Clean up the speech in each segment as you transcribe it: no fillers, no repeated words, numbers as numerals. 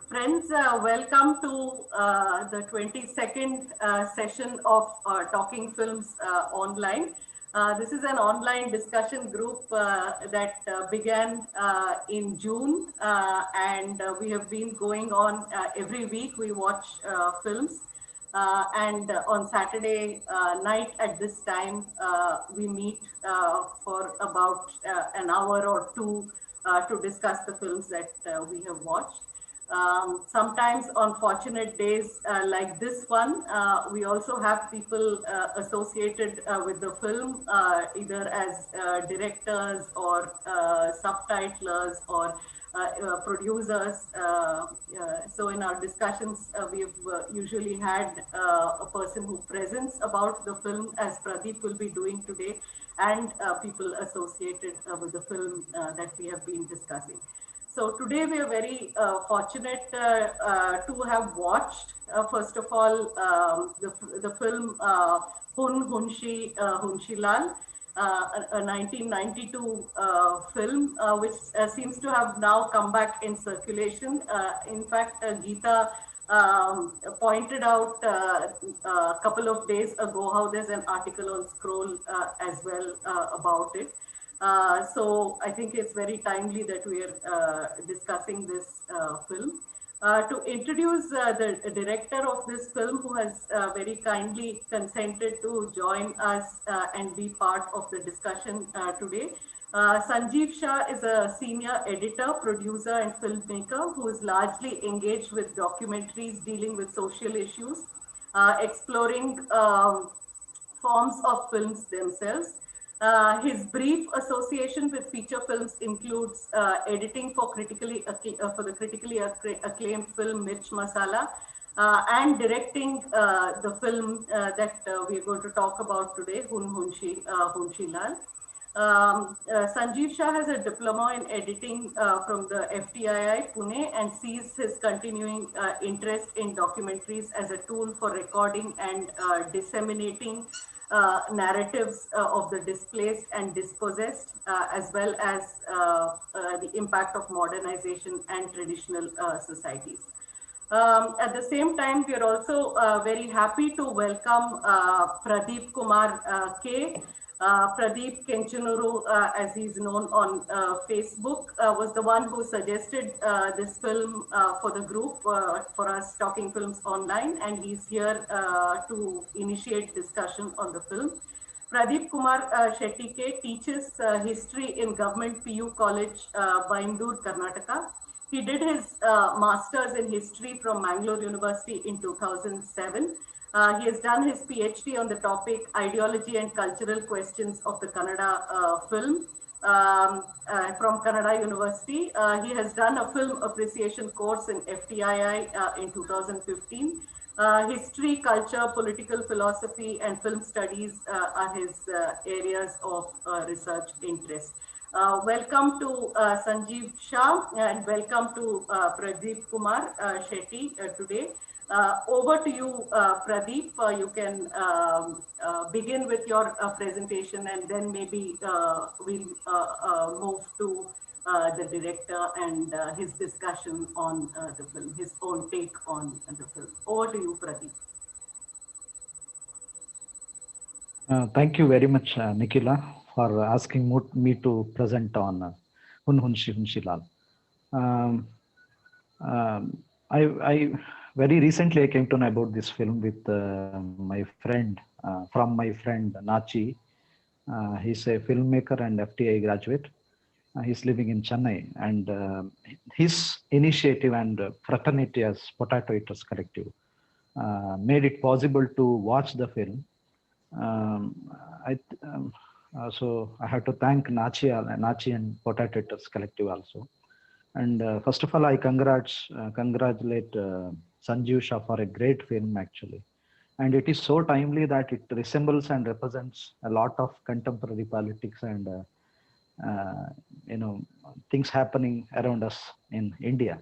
Friends, welcome to the 22nd session of Talking Films Online. This is an online discussion group that began in June, and we have been going on every week. We watch films, and on Saturday night at this time, we meet for about an hour or two to discuss the films that we have watched. Sometimes on fortunate days like this one, we also have people associated with the film, either as directors or subtitlers or producers. So in our discussions, we've usually had a person who presents about the film, as Pradeep will be doing today, and people associated with the film that we have been discussing. So today we are very fortunate to have watched, first of all, the film Hun Hunshi Hunshi Lal, a 1992 film, which seems to have now come back in circulation. In fact, Geeta pointed out a couple of days ago how there's an article on Scroll as well about it. So I think it's very timely that we are discussing this film. To introduce the director of this film, who has very kindly consented to join us and be part of the discussion today. Sanjeev Shah is a senior editor, producer, and filmmaker who is largely engaged with documentaries dealing with social issues, exploring forms of films themselves. His brief association with feature films includes editing for for the critically acclaimed film Mirch Masala, and directing the film that we are going to talk about today, Hunshi Lal. Sanjeev Shah has a diploma in editing from the FTII Pune and sees his continuing interest in documentaries as a tool for recording and disseminating narratives of the displaced and dispossessed, as well as the impact of modernization and traditional societies. At the same time, we are also very happy to welcome Pradeep Kumar K. Pradeep Kenchanuru, as he's known on Facebook, was the one who suggested this film for the group, for us Talking Films Online, and he's here to initiate discussion on the film. Pradeep Kumar Shetty K teaches history in Government PU College, Baindur, Karnataka. He did his master's in history from Mangalore University in 2007. He has done his PhD on the topic Ideology and Cultural Questions of the Kannada Film from Kannada University. He has done a film appreciation course in FTII in 2015. History, culture, political philosophy, and film studies are his areas of research interest. Welcome to Sanjeev Shah and welcome to Pradeep Kumar Shetty today. Over to you, Pradeep. You can begin with your presentation, and then maybe we'll move to the director and his discussion on the film, his own take on the film. Over to you, Pradeep. Thank you very much, Nikhila, for asking me to present on Hun Hunshi Lal. I very recently I came to know about this film with my friend, from my friend Nachi. He's a filmmaker and FTI graduate. He's living in Chennai, and his initiative and fraternity as Potato Eaters Collective made it possible to watch the film. So I have to thank Nachi and Potato Eaters Collective also. And first of all, I congratulate Sanjeev Shah for a great film actually. And it is so timely that it resembles and represents a lot of contemporary politics and things happening around us in India.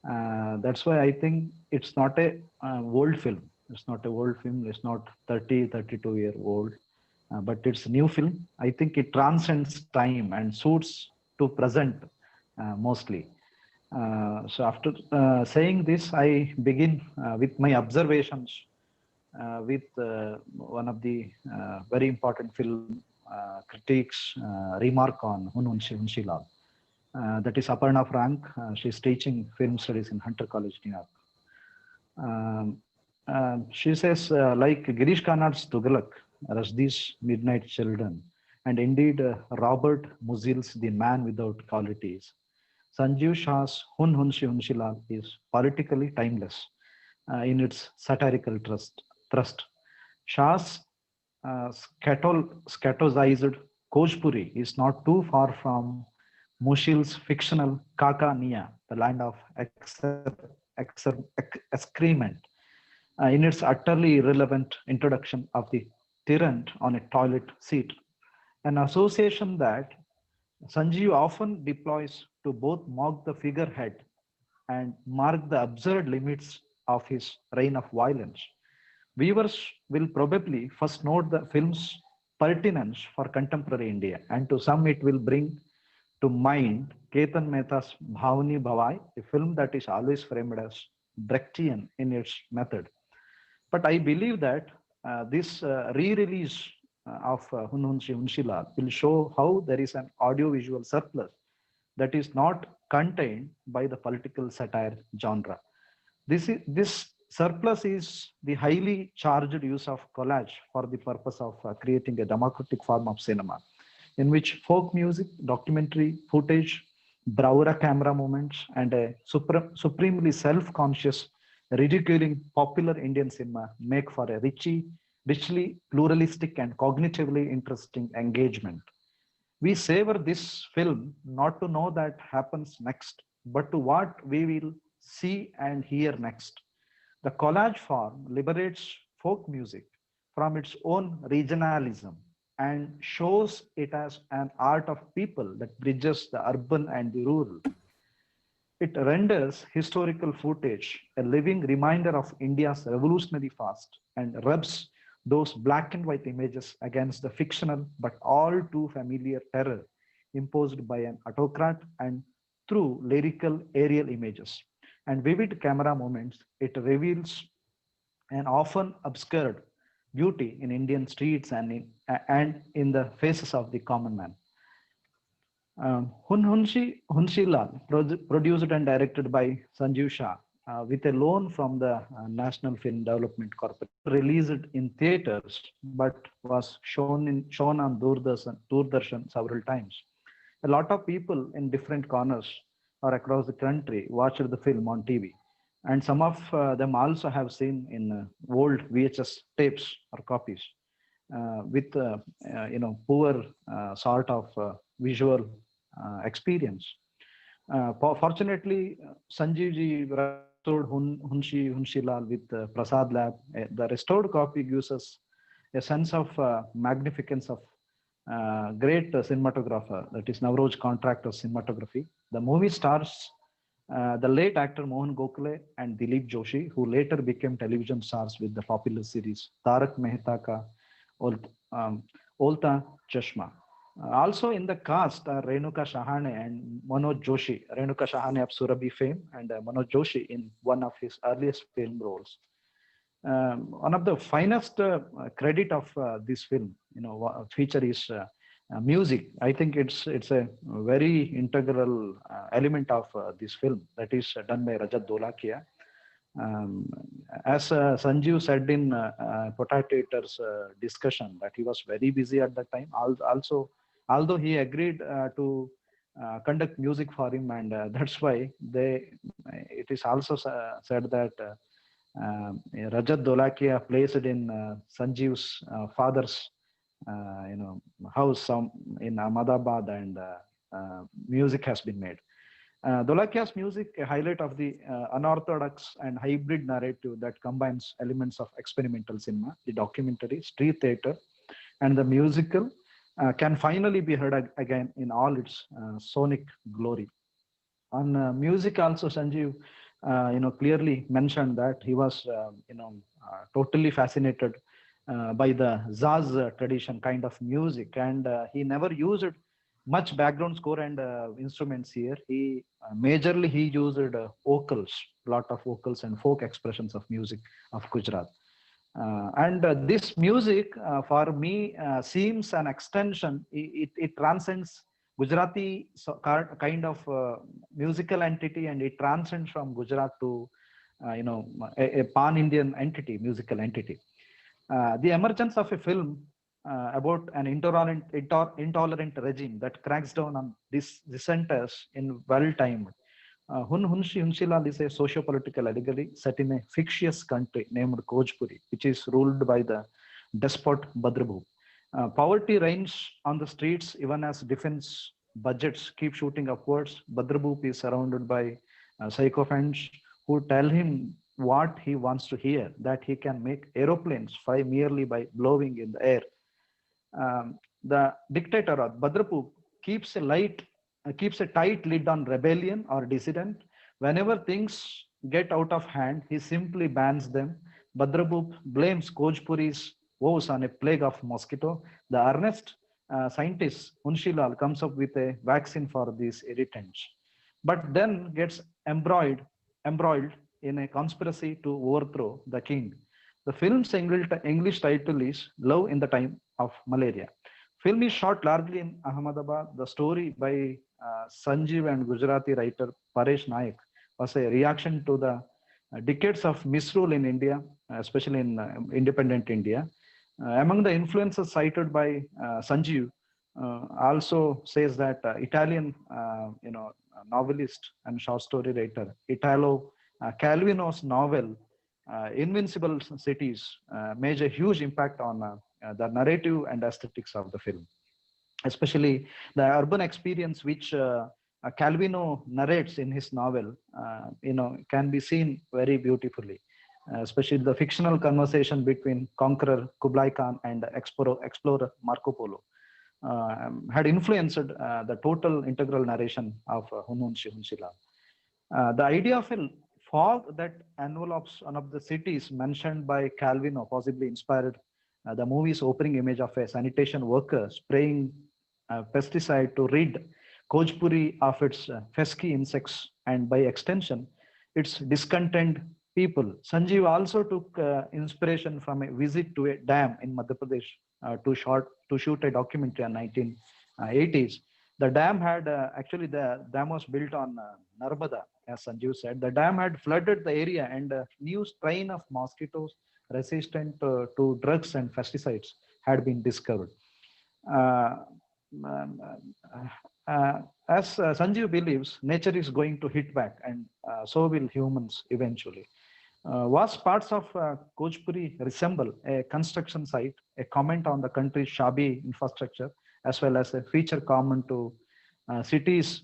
That's why I think it's not a old film. It's not a old film. It's not 32 year old, but it's a new film. I think it transcends time and suits to present mostly. So after saying this, I begin with my observations with one of the very important film critics remark on Hunshi Lal. That is Aparna Frank. She's teaching film studies in Hunter College, New York. She says, like Girish Karnad's Tughlaq, Rushdie's Midnight Children, and indeed Robert Musil's The Man Without Qualities, Sanjeev Shah's Hunshi Lal is politically timeless in its satirical thrust. Shah's scatologized Kojpuri is not too far from Mushil's fictional Kaka Nia, the land of excrement, in its utterly irrelevant introduction of the tyrant on a toilet seat, an association that Sanjeev often deploys to both mock the figurehead and mark the absurd limits of his reign of violence. Viewers will probably first note the film's pertinence for contemporary India, and to some it will bring to mind Ketan Mehta's Bhavani Bhavai, a film that is always framed as Brechtian in its method. But I believe that this re-release of Hunshi Lal will show how there is an audiovisual surplus that is not contained by the political satire genre. This surplus is the highly charged use of collage for the purpose of creating a democratic form of cinema, in which folk music, documentary footage, bravura camera moments, and a supremely self-conscious ridiculing popular Indian cinema make for a richly pluralistic and cognitively interesting engagement. We savor this film not to know that happens next, but to what we will see and hear next. The collage form liberates folk music from its own regionalism and shows it as an art of people that bridges the urban and the rural. It renders historical footage a living reminder of India's revolutionary past and rubs those black and white images against the fictional but all too familiar terror imposed by an autocrat, and through lyrical aerial images and vivid camera moments, it reveals an often obscured beauty in Indian streets and in the faces of the common man. Hunshi Lal, produced and directed by Sanjeev Shah, with a loan from the National Film Development Corporation, released in theaters but was shown on Doordarshan several times. A lot of people in different corners or across the country watched the film on TV, and some of them also have seen in old VHS tapes or copies with poor sort of visual experience. Fortunately, Sanjeev ji restored Hunshi Lal with Prasad Lab. The restored copy gives us a sense of magnificence of great cinematographer, that is Navroj Contractor's cinematography. The movie stars the late actor Mohan Gokhale and Dilip Joshi, who later became television stars with the popular series Tarak Mehta Ka Olta Chashma. Also in the cast are Renuka Shahane and Manoj Joshi. Renuka Shahane of Surabhi fame and Manoj Joshi in one of his earliest film roles. One of the finest credit of this film, feature is music. I think it's a very integral element of this film that is done by Rajat Dolakia. As Sanjeev said in Potato Eater's discussion, that he was very busy at that time. Also, although he agreed to conduct music for him, and that's why it is also said that Rajat Dolakia placed in Sanjeev's father's house in Ahmedabad, and music has been made. Dolakia's music, a highlight of the unorthodox and hybrid narrative that combines elements of experimental cinema, the documentary, street theater, and the musical, can finally be heard again in all its sonic glory. On music also, Sanjeev clearly mentioned that he was totally fascinated by the Zaz tradition kind of music, and he never used much background score and instruments here. He majorly he used vocals, lot of vocals and folk expressions of music of Gujarat. And this music, for me, seems an extension. It transcends Gujarati kind of musical entity, and it transcends from Gujarat to, a pan-Indian entity, musical entity. The emergence of a film about an intolerant regime that cracks down on dissenters in well-timed. Hun Hunshi Hunshilal is a socio-political allegory set in a fictitious country named Kojpuri, which is ruled by the despot Badrabhu. Poverty reigns on the streets even as defense budgets keep shooting upwards. Badrabhu is surrounded by sycophants who tell him what he wants to hear, that he can make aeroplanes fly merely by blowing in the air. The dictator or Badrapu keeps a tight lid on rebellion or dissident. Whenever things get out of hand, he simply bans them. Badrapu blames Kojpuri's woes on a plague of mosquito. The earnest scientist Unshilal comes up with a vaccine for these irritants, but then gets embroiled in a conspiracy to overthrow the king. The film's English title is Love in the Time of Malaria. Film is shot largely in Ahmedabad. The story by Sanjeev and Gujarati writer Paresh Naik was a reaction to the decades of misrule in India, especially in independent India. Among the influences cited by Sanjeev also says that Italian, novelist and short story writer Italo Calvino's novel Invincible Cities made a huge impact on the narrative and aesthetics of the film, especially the urban experience which Calvino narrates in his novel, can be seen very beautifully, especially the fictional conversation between conqueror Kublai Khan and explorer Marco Polo had influenced the total integral narration of Hunun Shihunshila. The idea of a fog that envelopes one of the cities mentioned by Calvino possibly inspired the movie's opening image of a sanitation worker spraying pesticide to rid Kojpuri of its pesky insects and by extension, its discontent people. Sanjeev also took inspiration from a visit to a dam in Madhya Pradesh to shoot a documentary in 1980s. The dam had the dam was built on Narmada, as Sanjeev said. The dam had flooded the area, and a new strain of mosquitoes resistant to drugs and pesticides had been discovered. Uh, um, as Sanjeev believes, nature is going to hit back, and so will humans eventually. Vast parts of Kojpuri resemble a construction site, a comment on the country's shabby infrastructure, as well as a feature common to cities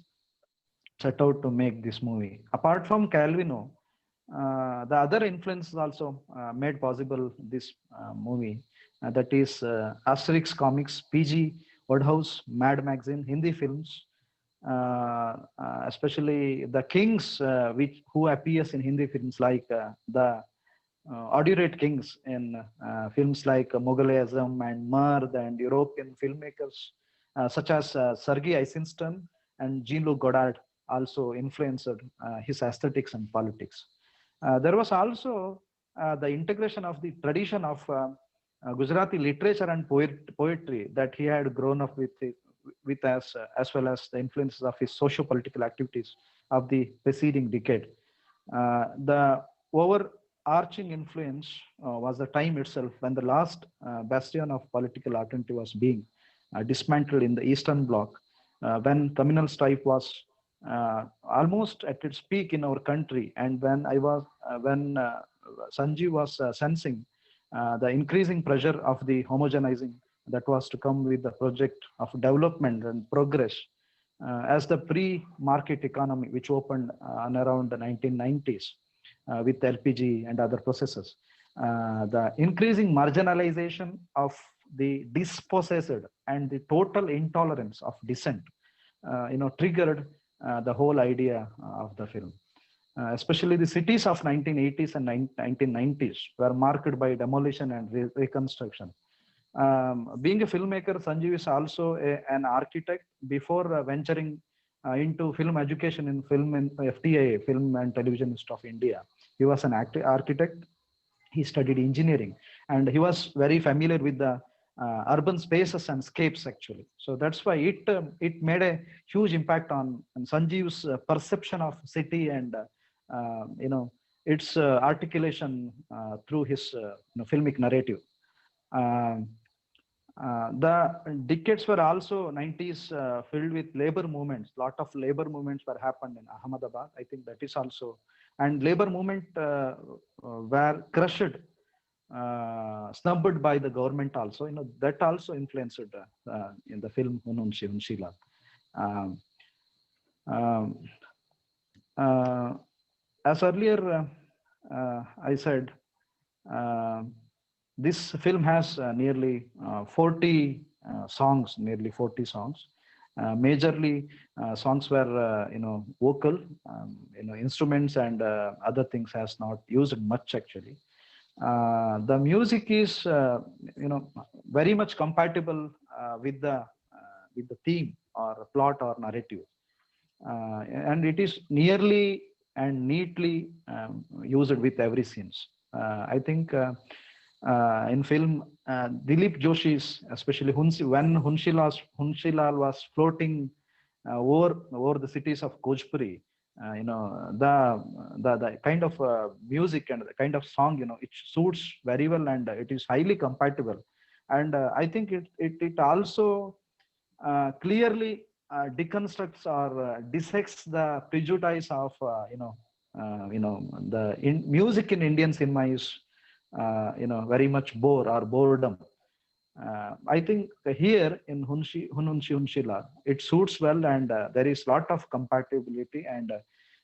set out to make this movie. Apart from Calvino, the other influences also made possible this movie. That is Asterix Comics, PG, Wodehouse, Mad Magazine, Hindi films, especially the kings who appears in Hindi films like the Audurate kings in films like Mughal-e-Azam and Mard, and European filmmakers such as Sergei Eisenstein and Jean-Luc Godard also influenced his aesthetics and politics. There was also the integration of the tradition of Gujarati literature and poetry that he had grown up with as well as the influences of his socio-political activities of the preceding decade. The overarching influence was the time itself when the last bastion of political alternative was being dismantled in the Eastern Bloc, when communal strife was almost at its peak in our country, and when Sanjeev was sensing the increasing pressure of the homogenizing that was to come with the project of development and progress as the pre-market economy, which opened on around the 1990s with LPG and other processes. The increasing marginalization of the dispossessed and the total intolerance of dissent, triggered the whole idea of the film. Especially the cities of 1980s and 1990s were marked by demolition and reconstruction. Being a filmmaker, Sanjeev is also an architect. Before venturing into film education in film and FTI, Film and Television Institute of India, he was an architect. He studied engineering, and he was very familiar with the urban spaces and scapes actually. So that's why it made a huge impact on Sanjeev's perception of city and its articulation through his filmic narrative. Um, the decades were also 90s filled with labor movements. Lot of labor movements were happened in Ahmedabad. I think that is also, and labor movement were crushed, snubbed by the government also. That also influenced in the film Hununchi Hunshila. Um, um, uh, as earlier I said, uh, this film has nearly 40 songs, nearly 40 songs. Majorly, songs were vocal, instruments and other things has not used much actually. The music is very much compatible with the theme or plot or narrative, and it is nearly and neatly used with every scenes. I think in film, Dilip Joshi's, especially when Hunshilal was floating over the cities of Kojpuri, the kind of music and the kind of song, it suits very well, and it is highly compatible. And I think it also clearly deconstructs or dissects the prejudice of the music in Indian cinema is very much bore or boredom. I think here in Hununchi Hunshila, it suits well, and there is lot of compatibility, and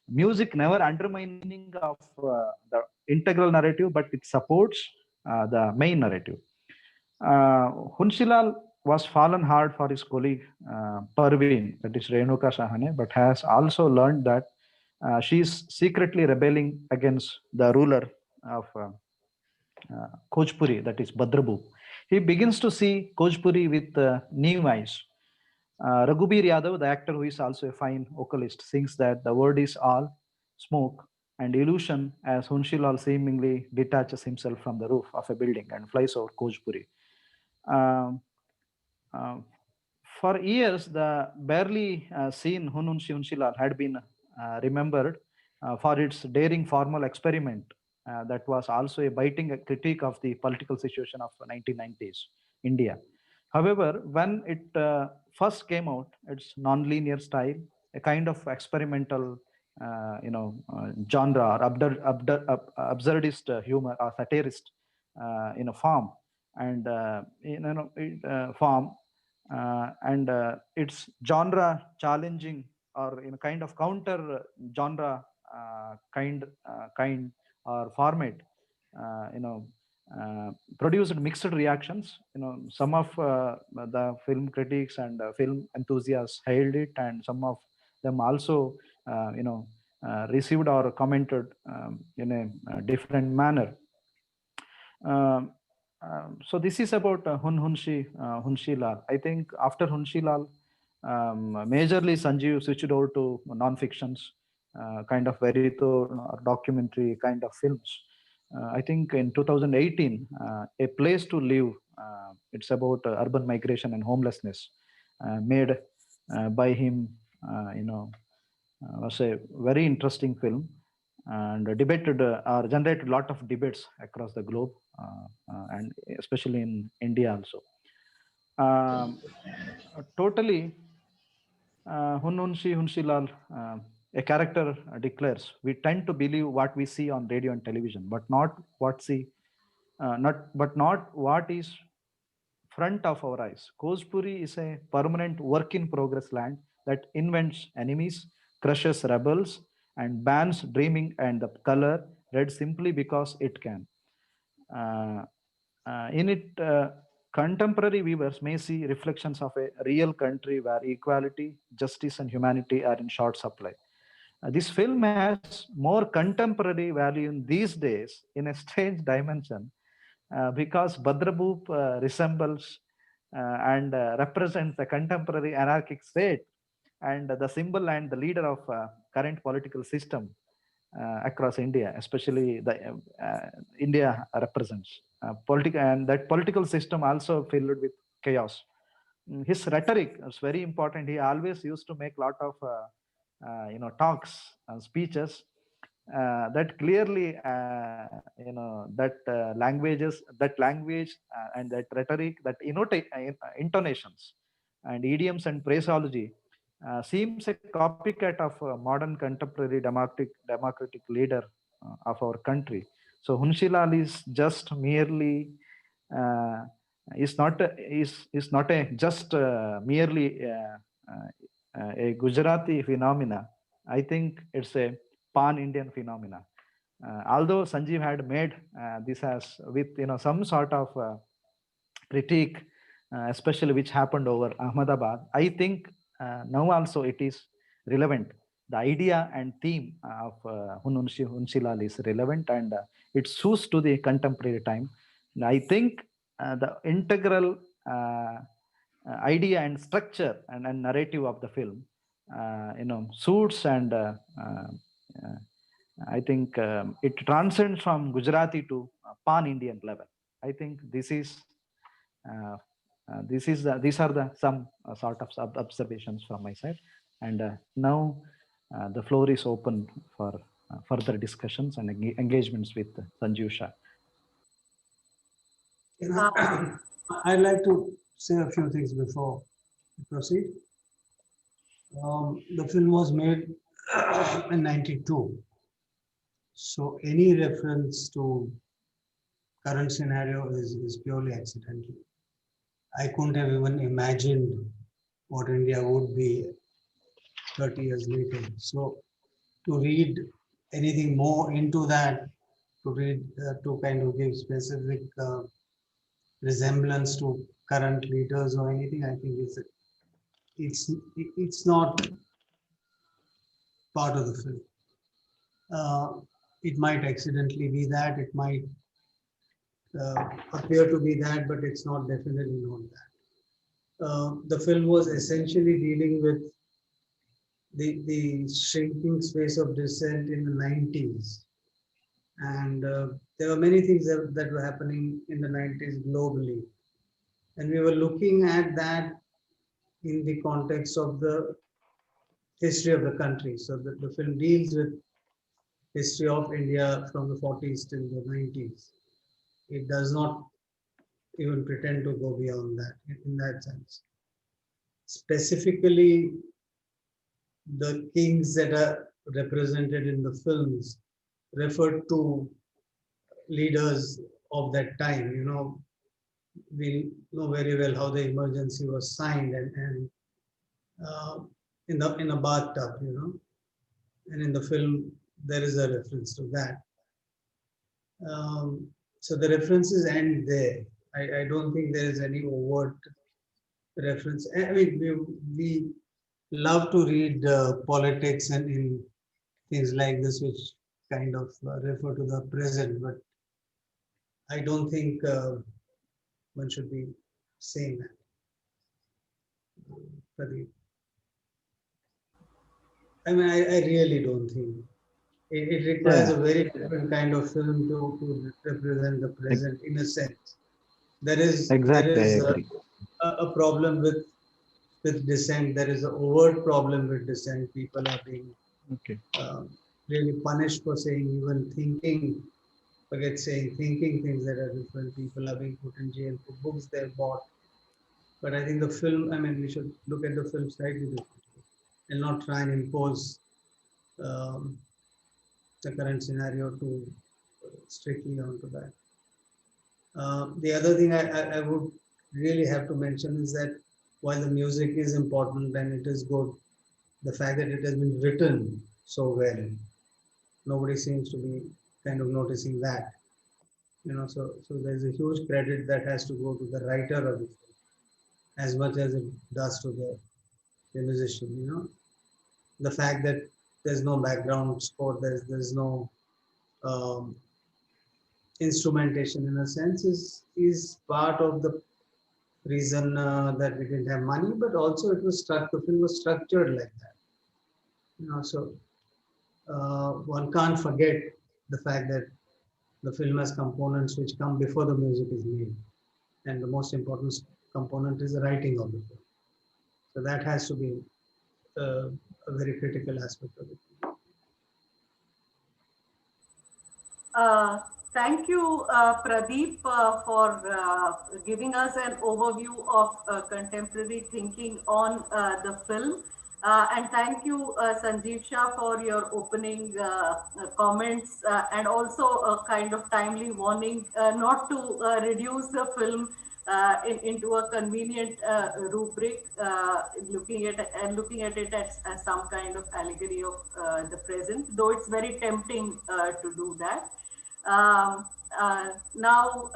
music never undermine meaning of the integral narrative, but it supports the main narrative. Hunshilal was fallen hard for his colleague Parveen, that is Renuka Sahane, but has also learned that she is secretly rebelling against the ruler of Kojpuri, that is Badrabu. He begins to see Kojpuri with new eyes. Raghubir Yadav, the actor who is also a fine vocalist, sings that the word is all smoke and illusion as Hunshilal seemingly detaches himself from the roof of a building and flies over Kojpuri. Um, uh, for years, the barely seen Hununshi Hunshilal had been remembered for its daring formal experiment that was also a biting critique of the political situation of 1990s India. However, when it first came out, its non-linear style, a kind of experimental, genre or absurdist humor or satirist in a form, and form, and its genre challenging or in a kind of counter genre kind or format, uh, you know produced mixed reactions. Some of the film critics and film enthusiasts hailed it, and some of them also received or commented in a different manner. um, so this is about Hunshi Lal. I think after Hunshi Lal, majorly Sanjeev switched over to non-fictions, kind of verito or documentary kind of films. I think in 2018, A Place to Live, it's about urban migration and homelessness, made by him, was a very interesting film, and debated or generated a lot of debates across the globe, and especially in India also. Um, Totally, Hunshi Lal, a character declares, "We tend to believe what we see on radio and television, but not what is front of our eyes. Kojpuri is a permanent work in progress land that invents enemies, crushes rebels, and bans dreaming and the color red simply because it can. Uh, in it, contemporary viewers may see reflections of a real country where equality, justice, and humanity are in short supply. This film has more contemporary value in these days in a strange dimension because Badrabhoop resembles and represents the contemporary anarchic state and the symbol and the leader of current political system across India, especially the India represents political, and that political system also filled with chaos. His rhetoric is very important. He always used to make lot of talks and speeches that clearly that language and that rhetoric, that intonations and idioms and phraseology seems a copycat of a modern contemporary democratic leader of our country. So Hunshilal is just merely uh, is not a just merely a Gujarati phenomena. I think it's a pan-Indian phenomena. Although Sanjeev had made this as with some sort of critique, especially which happened over Ahmedabad, I think now also it is relevant. The idea and theme of Hunshilal is relevant, and it suits to the contemporary time. And I think the integral idea and structure and narrative of the film, suits and I think it transcends from Gujarati to pan-Indian level. I think uh, these are the some sort of observations from my side, and now the floor is open for further discussions and engagements with Sanjeev Shah. I'd like to say a few things before we proceed. The film was made in '92, so any reference to current scenario is purely accidental. I couldn't have even imagined what India would be 30 years later. So to read anything more into that, to kind of give specific resemblance to current leaders or anything, I think it's not part of the film. It might accidentally be that, it might appear to be that, but it's not definitely not that. The film was essentially dealing with the shrinking space of dissent in the 90s. And there were many things that were happening in the 90s globally. And we were looking at that in the context of the history of the country. So the film deals with history of India from the 40s till the 90s. It does not even pretend to go beyond that in that sense. Specifically, the kings that are represented in the films referred to leaders of that time. We know very well how the emergency was signed and in a bathtub, and in the film there is a reference to that. So the references end there. I don't think there is any overt reference. I mean, we love to read politics and in things like this, which kind of refer to the present, but I don't think one should be saying that. Pradeep. I mean, I really don't think. It requires a very different kind of film to represent the present in a sense. There is a problem with dissent. There is an overt problem with dissent. People are being really punished for saying, even thinking, forget saying, thinking things that are different. People are being put in jail for books they've bought. But I think the film, I mean, we should look at the film slightly differently and not try and impose the current scenario to strictly onto that. The other thing I would really have to mention is that while the music is important and it is good, the fact that it has been written so well, nobody seems to be kind of noticing that. So there's a huge credit that has to go to the writer of the film as much as it does to the musician. The fact that there's no background score, there's no instrumentation in a sense is part of the reason that we didn't have money, but also it was the film was structured like that. So one can't forget the fact that the film has components which come before the music is made, and the most important component is the writing of the film. So that has to be a very critical aspect of it. Thank you, Pradeep, for giving us an overview of contemporary thinking on the film. And thank you, Sanjeev Shah, for your opening comments and also a kind of timely warning not to reduce the film into a convenient rubric, looking at it as some kind of allegory of the present, though it's very tempting to do that. Now,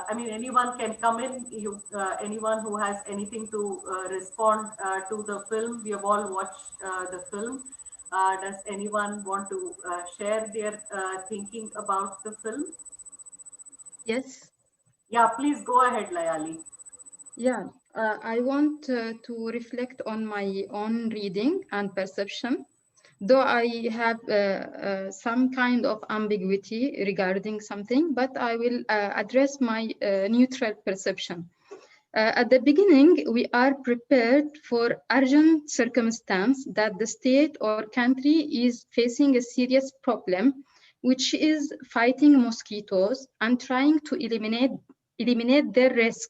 I mean, anyone can come in. Anyone who has anything to respond to the film. We have all watched the film. Does anyone want to share their thinking about the film? Yes. Yeah, please go ahead, Layali. Yeah, I want to reflect on my own reading and perception. Though I have some kind of ambiguity regarding something, but I will address my neutral perception. At the beginning, we are prepared for urgent circumstance that the state or country is facing a serious problem, which is fighting mosquitoes and trying to eliminate their risk.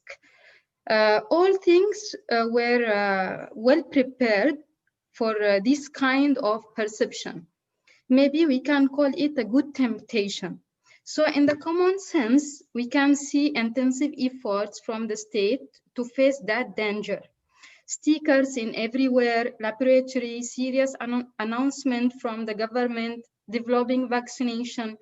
All things were well prepared for this kind of perception. Maybe we can call it a good temptation. So in the common sense, we can see intensive efforts from the state to face that danger. Stickers in everywhere, laboratory, serious announcement from the government, developing vaccination.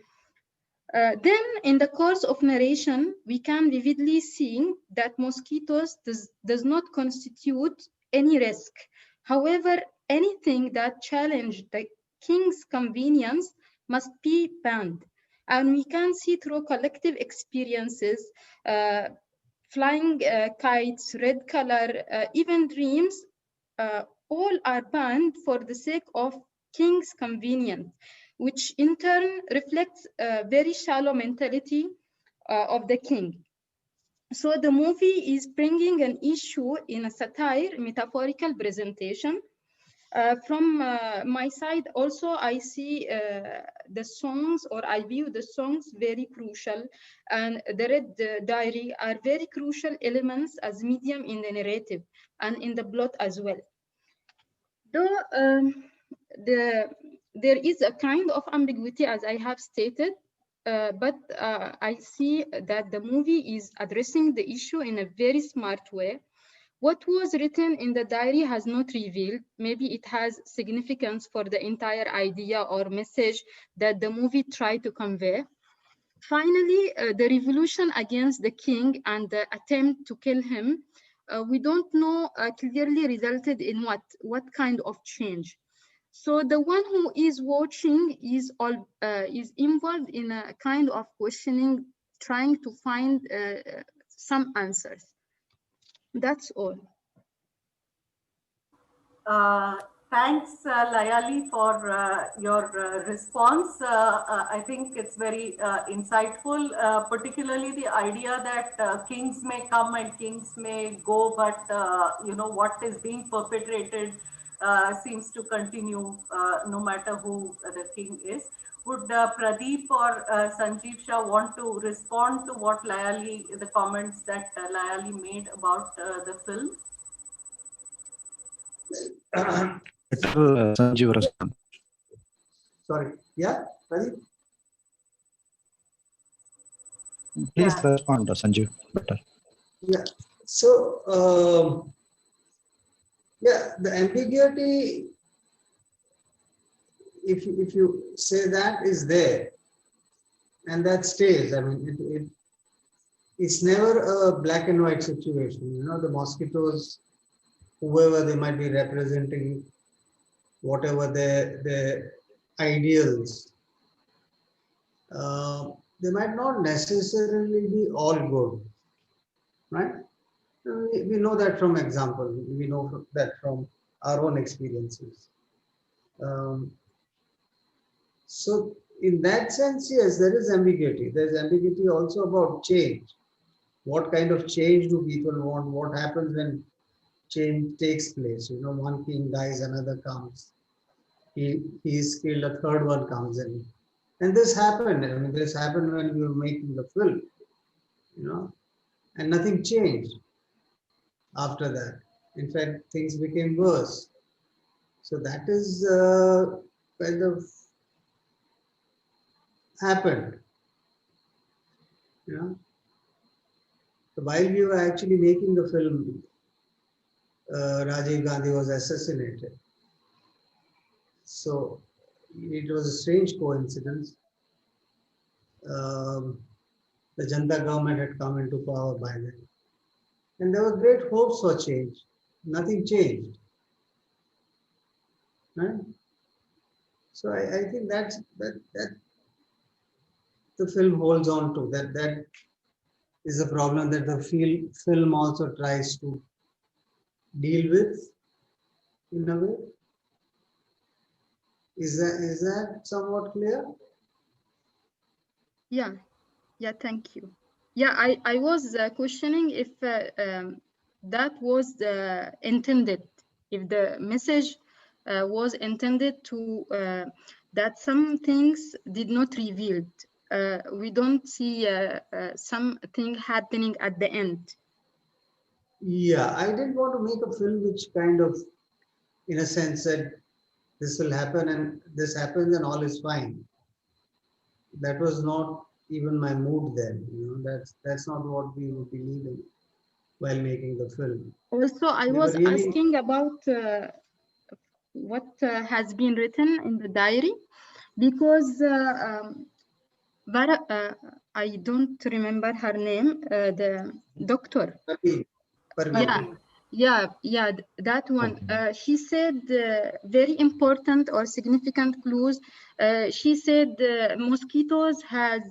Then in the course of narration, we can vividly see that mosquitoes does not constitute any risk. However, anything that challenged the king's convenience must be banned. And we can see through collective experiences, flying kites, red color, even dreams, all are banned for the sake of king's convenience, which in turn reflects a very shallow mentality of the king. So the movie is bringing an issue in a satire, metaphorical presentation. From my side, also, I see the songs, or I view the songs very crucial, and the Red Diary are very crucial elements as medium in the narrative and in the plot as well. Though there is a kind of ambiguity, as I have stated, but I see that the movie is addressing the issue in a very smart way. What was written in the diary has not revealed. Maybe it has significance for the entire idea or message that the movie tried to convey. Finally, the revolution against the king and the attempt to kill him, we don't know clearly resulted in what kind of change. So the one who is watching is involved in a kind of questioning, trying to find some answers. That's all. Thanks, Layali, for your response. I think it's very insightful, particularly the idea that kings may come and kings may go, but you know, what is being perpetrated seems to continue no matter who the king is. Would Pradeep or Sanjeev Shah want to respond to what Layali, the comments that Layali made about the film? Sanjeev respond. Sorry. Yeah, Pradeep? Please respond, Sanjeev. Better. Yeah. So, yeah, the ambiguity, if you say that, is there, and that stays. I mean, it's never a black and white situation. You know, the mosquitoes, whoever they might be representing, whatever their ideals, they might not necessarily be all good, right? We know that from example. We know that from our own experiences. So in that sense, yes, there is ambiguity. There's ambiguity also about change. What kind of change do people want? What happens when change takes place? You know, one king dies, another comes. He is killed, a third one comes in. And this happened. I mean, this happened when we were making the film, you know, and nothing changed after that. In fact, things became worse. So that is kind of happened, you know. So while we were actually making the film, Rajiv Gandhi was assassinated. So it was a strange coincidence. The Janata government had come into power by then. And there were great hopes for change. Nothing changed. Right? So I think that the film holds on to. That is a problem that the film also tries to deal with in a way. Is that somewhat clear? Yeah, thank you. Yeah, I was questioning if that was intended, if the message was intended to that some things did not revealed. We don't see something happening at the end. Yeah, I didn't want to make a film which kind of, in a sense, said this will happen and this happens and all is fine. That was not even my mood then. You know, that's not what we would believe in while making the film. Also, I was asking about what has been written in the diary, because I don't remember her name, the doctor. Yeah, that one. She said very important or significant clues. She said mosquitoes have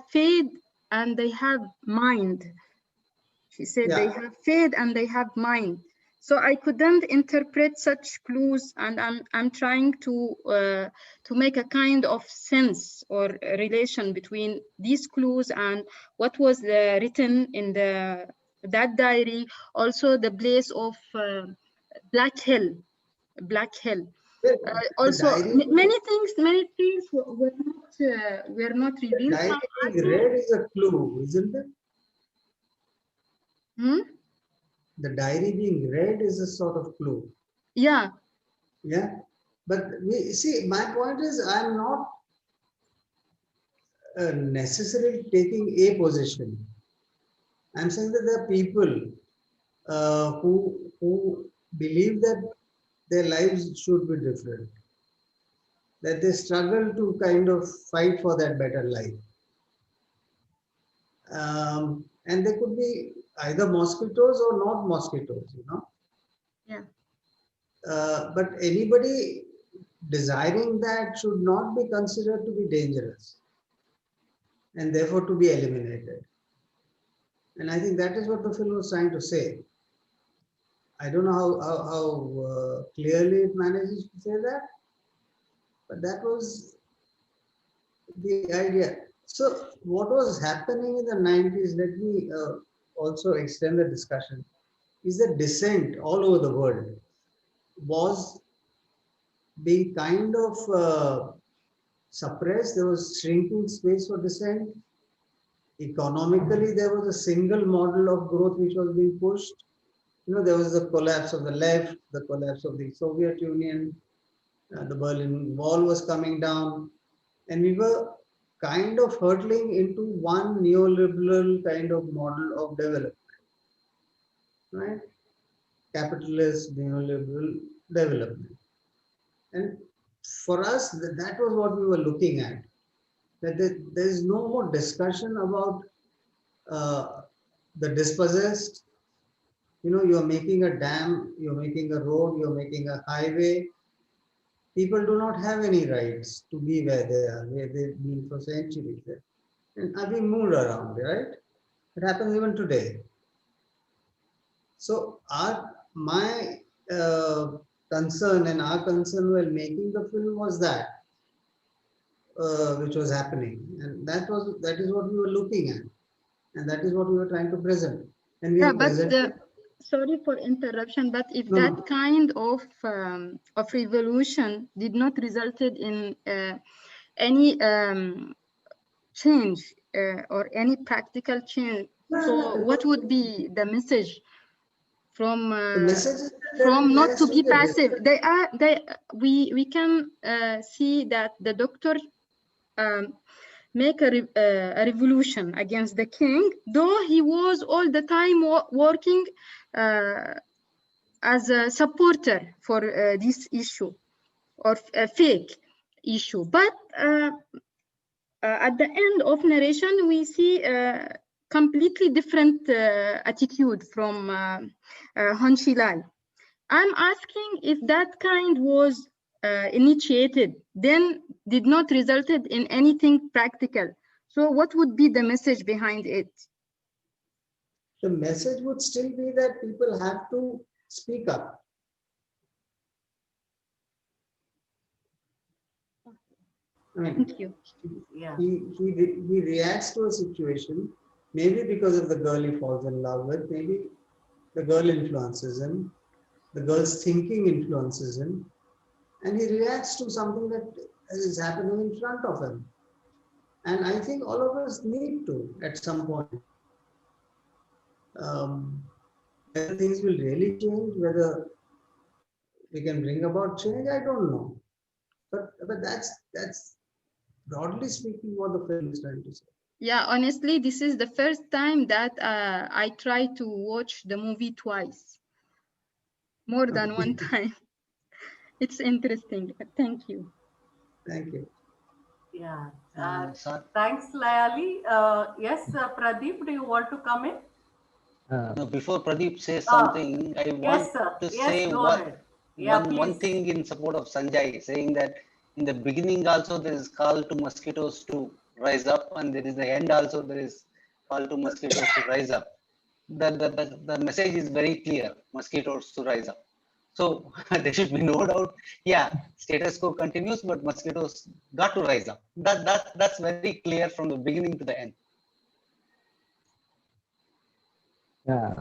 faith and they have mind. She said they have faith and they have mind. So I couldn't interpret such clues, and I'm trying to make a kind of sense or relation between these clues and what was written in that diary. Also, the place of Black Hill. Also, many things were not revealed. Diary red is a clue, isn't it? The diary being read is a sort of clue. Yeah. Yeah. But we see, my point is, I'm not necessarily taking a position. I'm saying that there are people who believe that their lives should be different, that they struggle to kind of fight for that better life. And they could be either mosquitoes or not mosquitoes, you know. Yeah. But anybody desiring that should not be considered to be dangerous and therefore to be eliminated. And I think that is what the film was trying to say. I don't know how clearly it manages to say that, but that was the idea. So what was happening in the 90s, let me also extend the discussion, is that dissent all over the world was being kind of suppressed. There was shrinking space for dissent. Economically, there was a single model of growth which was being pushed. You know, there was the collapse of the left, the collapse of the Soviet Union, the Berlin Wall was coming down, and we were kind of hurtling into one neoliberal kind of model of development, right? Capitalist neoliberal development. And for us, that was what we were looking at. That there is no more discussion about the dispossessed. You know, you're making a dam, you're making a road, you're making a highway. people do not have any rights to be where they are, where they've been for centuries. And are being moved around, right? It happens even today. So my concern and our concern while making the film was that which was happening, and that is what we were looking at, and that is what we were trying to present. And we Yeah, have but presented. sorry for interruption, but if No, that kind of revolution did not resulted in any change or any practical change, so what would be the message from the message is that not to has be be a passive? We can see that the doctor make a revolution against the king, though he was all the time working as a supporter for this issue or a fake issue. But at the end of narration, we see a completely different attitude from Han Xilai. I'm asking if that kind was initiated, then did not resulted in anything practical. So what would be the message behind it? The message would still be that people have to speak up. I mean, Thank you. Yeah. he reacts to a situation, maybe because of the girl he falls in love with, maybe the girl influences him, the girl's thinking influences him, and he reacts to something that is happening in front of him. And I think all of us need to, at some point. Whether things will really change, whether we can bring about change, I don't know. But that's broadly speaking what the film is trying to say. Yeah, honestly, this is the first time that I try to watch the movie twice, more than one time. It's interesting. Thank you. Thank you. Yeah. Thanks, Layali. Yes, Pradeep, do you want to come in? No, before Pradeep says something, I want to say one thing in support of Sanjay, saying that in the beginning also there is call to mosquitoes to rise up, and there is the end also there is call to mosquitoes to rise up. The message is very clear: mosquitoes to rise up. So there should be no doubt. Yeah, status quo continues, but mosquitoes got to rise up. That's very clear from the beginning to the end. Yeah.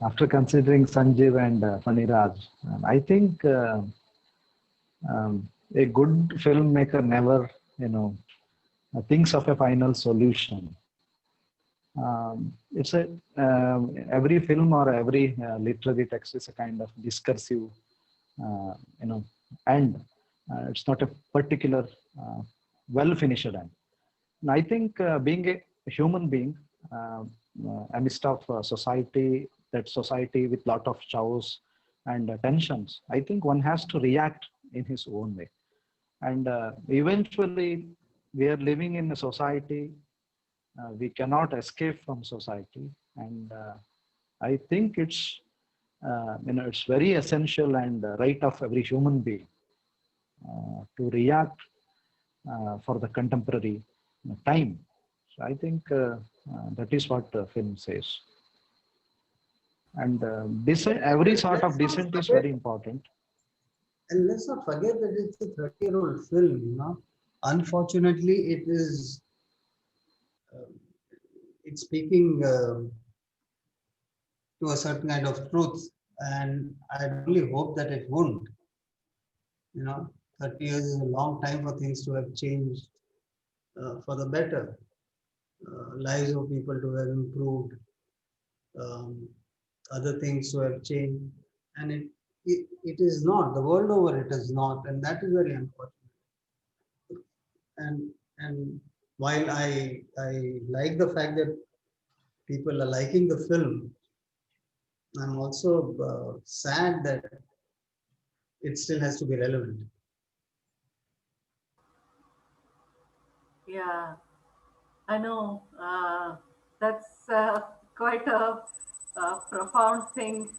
After considering Sanjeev and Faniraj, I think a good filmmaker never, thinks of a final solution. It's a every film or every literary text is a kind of discursive, end. It's not a particular well-finished end. And I think being a human being amidst of society, that society with lot of chows and tensions, I think one has to react in his own way. And eventually, we are living in a society. We cannot escape from society, and I think it's it's very essential and right of every human being to react for the contemporary time. So I think that is what the film says. And every sort of dissent is very important. And let's not forget that it's a 30-year-old film, Unfortunately, it is it's speaking to a certain kind of truth, and I really hope that it won't. 30 years is a long time for things to have changed for the better. Lives of people to have improved, other things to have changed, and it is not. The world over, it is not, and that is very unfortunate. And while I like the fact that people are liking the film, I'm also sad that it still has to be relevant. Yeah, I know. That's quite a profound thing.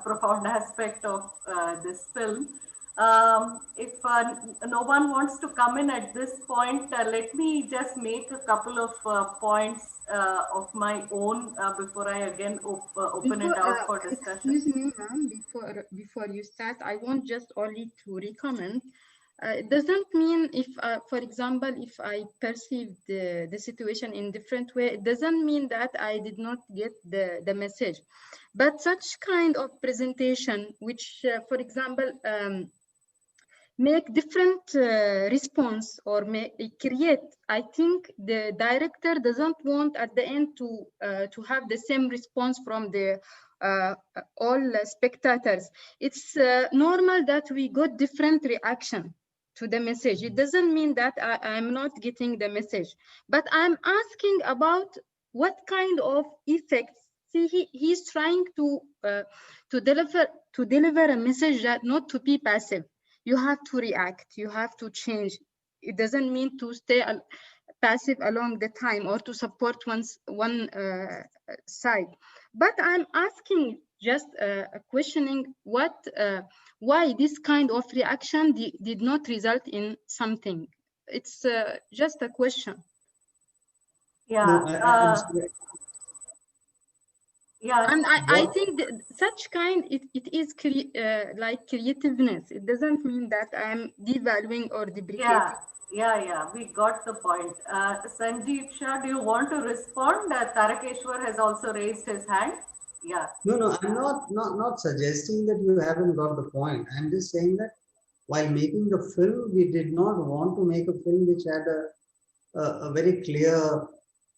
profound aspect of this film. If no one wants to come in at this point, let me just make a couple of points of my own before I again open it out for discussion. Excuse me, ma'am. Before you start, I want just only to recommend. It doesn't mean if, for example, if I perceive the situation in different way, it doesn't mean that I did not get the message. But such kind of presentation, which, for example, make different response or create, I think the director doesn't want at the end to have the same response from the all spectators. It's normal that we got different reaction to the message. It doesn't mean that I'm not getting the message, but I'm asking about what kind of effects. See, he's trying to deliver a message that not to be passive. You have to react, you have to change. It doesn't mean to stay passive along the time or to support one side. But I'm asking, just questioning why this kind of reaction did not result in something. It's just a question. Yeah. No, yeah, and I think such kind it is like creativeness. It doesn't mean that I'm devaluing or deprecating. Yeah, we got the point. Sanjeev Shah, do you want to respond? Tarakeshwar has also raised his hand. Yeah. No, I'm not suggesting that you haven't got the point. I'm just saying that while making the film, we did not want to make a film which had a very clear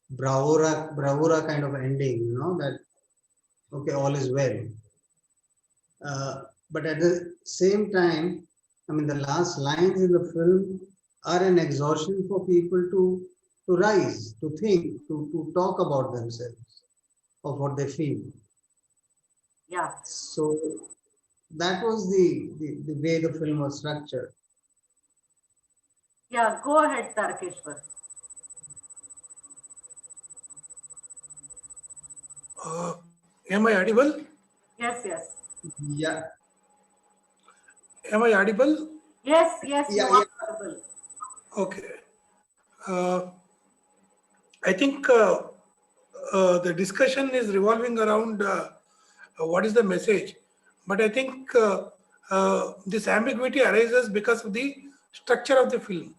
bravura kind of ending, that okay, all is well. But at the same time, I mean, the last lines in the film are an exhaustion for people to rise, to think, to talk about themselves, of what they feel. Yeah. So that was the way the film was structured. Yeah, go ahead, Tarakeshwar. Am I audible? Yes. Yeah. Am I audible? Yes, you are audible. Okay. I think the discussion is revolving around what is the message. But I think this ambiguity arises because of the structure of the film.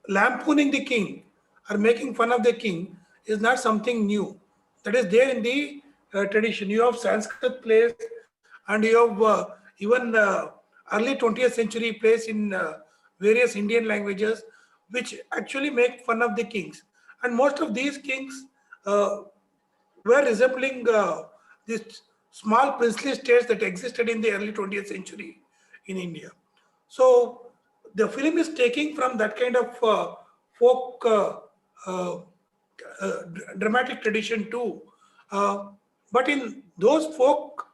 Lampooning the king or making fun of the king is not something new. That is there in the tradition. You have Sanskrit plays and you have even early 20th century plays in various Indian languages which actually make fun of the kings. And most of these kings were resembling these small princely states that existed in the early 20th century in India. So the film is taking from that kind of folk dramatic tradition too. But in those folk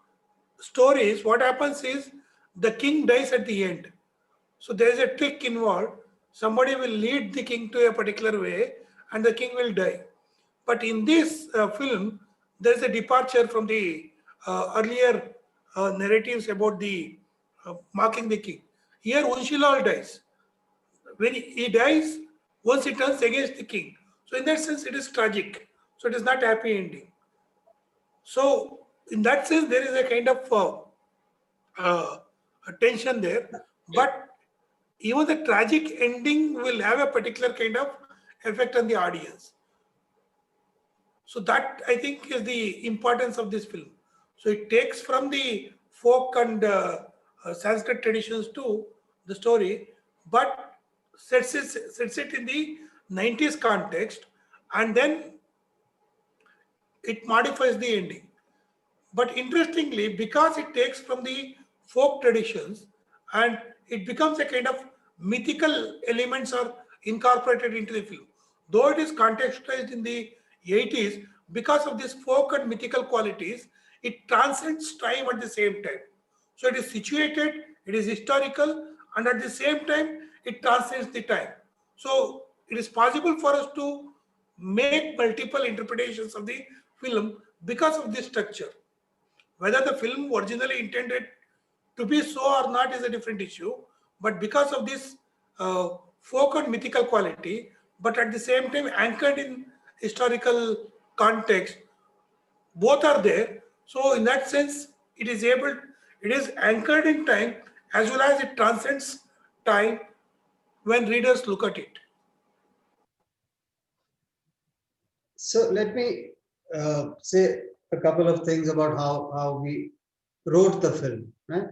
stories, what happens is the king dies at the end. So there is a trick involved. Somebody will lead the king to a particular way and the king will die. But in this film, there is a departure from the earlier narratives about the mocking the king. Here, Unshilal dies. When he dies, once he turns against the king. So in that sense, it is tragic. So it is not happy ending. So in that sense, there is a kind of tension there. But even the tragic ending will have a particular kind of effect on the audience. So that, I think, is the importance of this film. So it takes from the folk and Sanskrit traditions to the story, but sets it in the 90s context, and then it modifies the ending. But interestingly, because it takes from the folk traditions and it becomes a kind of mythical elements are incorporated into the film. Though it is contextualized in the 80s, because of these folk and mythical qualities, it transcends time at the same time. So it is situated, it is historical, and at the same time, it transcends the time. So it is possible for us to make multiple interpretations of the film because of this structure. Whether the film originally intended to be so or not is a different issue. But because of this folk and mythical quality, but at the same time anchored in historical context, both are there. So in that sense, it is anchored in time as well as it transcends time when readers look at it. So let me say a couple of things about how we wrote the film. Right?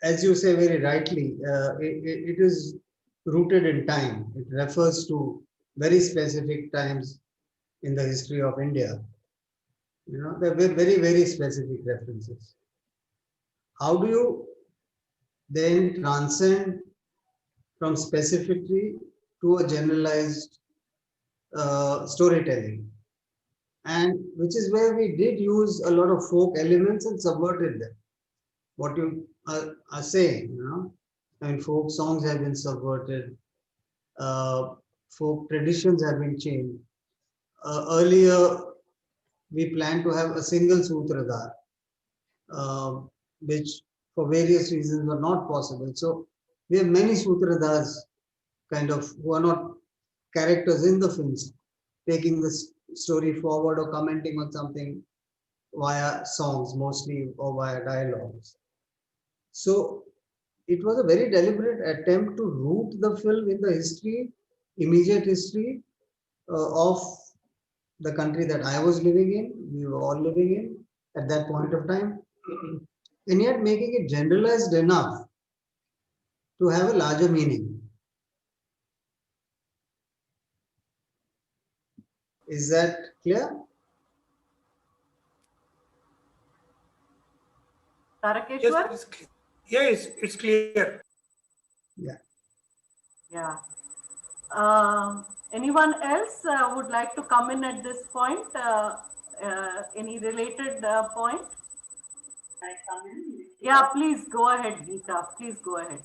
As you say very rightly, it is rooted in time. It refers to very specific times in the history of India. There were very, very specific references. How do you then transcend from specificity to a generalized storytelling? And which is where we did use a lot of folk elements and subverted them. What you are saying, I mean, folk songs have been subverted, folk traditions have been changed. Earlier, we planned to have a single Sutradhar, which for various reasons were not possible. So we have many Sutradhars kind of who are not characters in the films, taking the story forward or commenting on something via songs mostly or via dialogues. So it was a very deliberate attempt to root the film in the history, immediate history of the country that I was living in, we were all living in at that point of time, and yet making it generalized enough to have a larger meaning. Is that clear? Tarakeshwar? Yes, it's clear. Yeah. Yeah. Anyone else would like to come in at this point? Any related point? Can I come in? Yeah, please go ahead, Geeta. Please go ahead.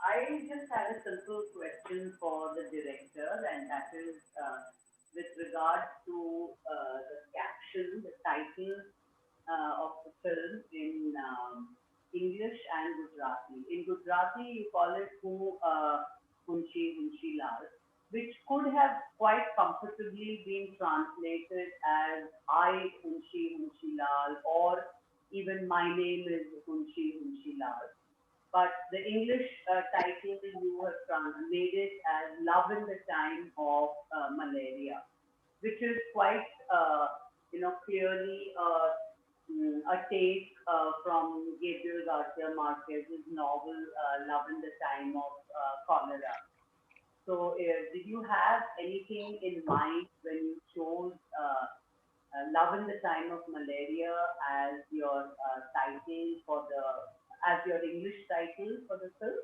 I just had a simple question for the director, and that is with regard to the caption, the title of the film in English and Gujarati. In Gujarati, you call it Hunchi Hunchi Lal, which could have quite comfortably been translated as I Hunchi Hunchi Lal, or even my name is Hunchi Hunchi Lal. But the English title you have made it as Love in the Time of Malaria, which is quite, clearly a take from Gabriel Garcia Marquez's novel Love in the Time of Cholera. So did you have anything in mind when you chose Love in the Time of Malaria as your title as your English title for the film?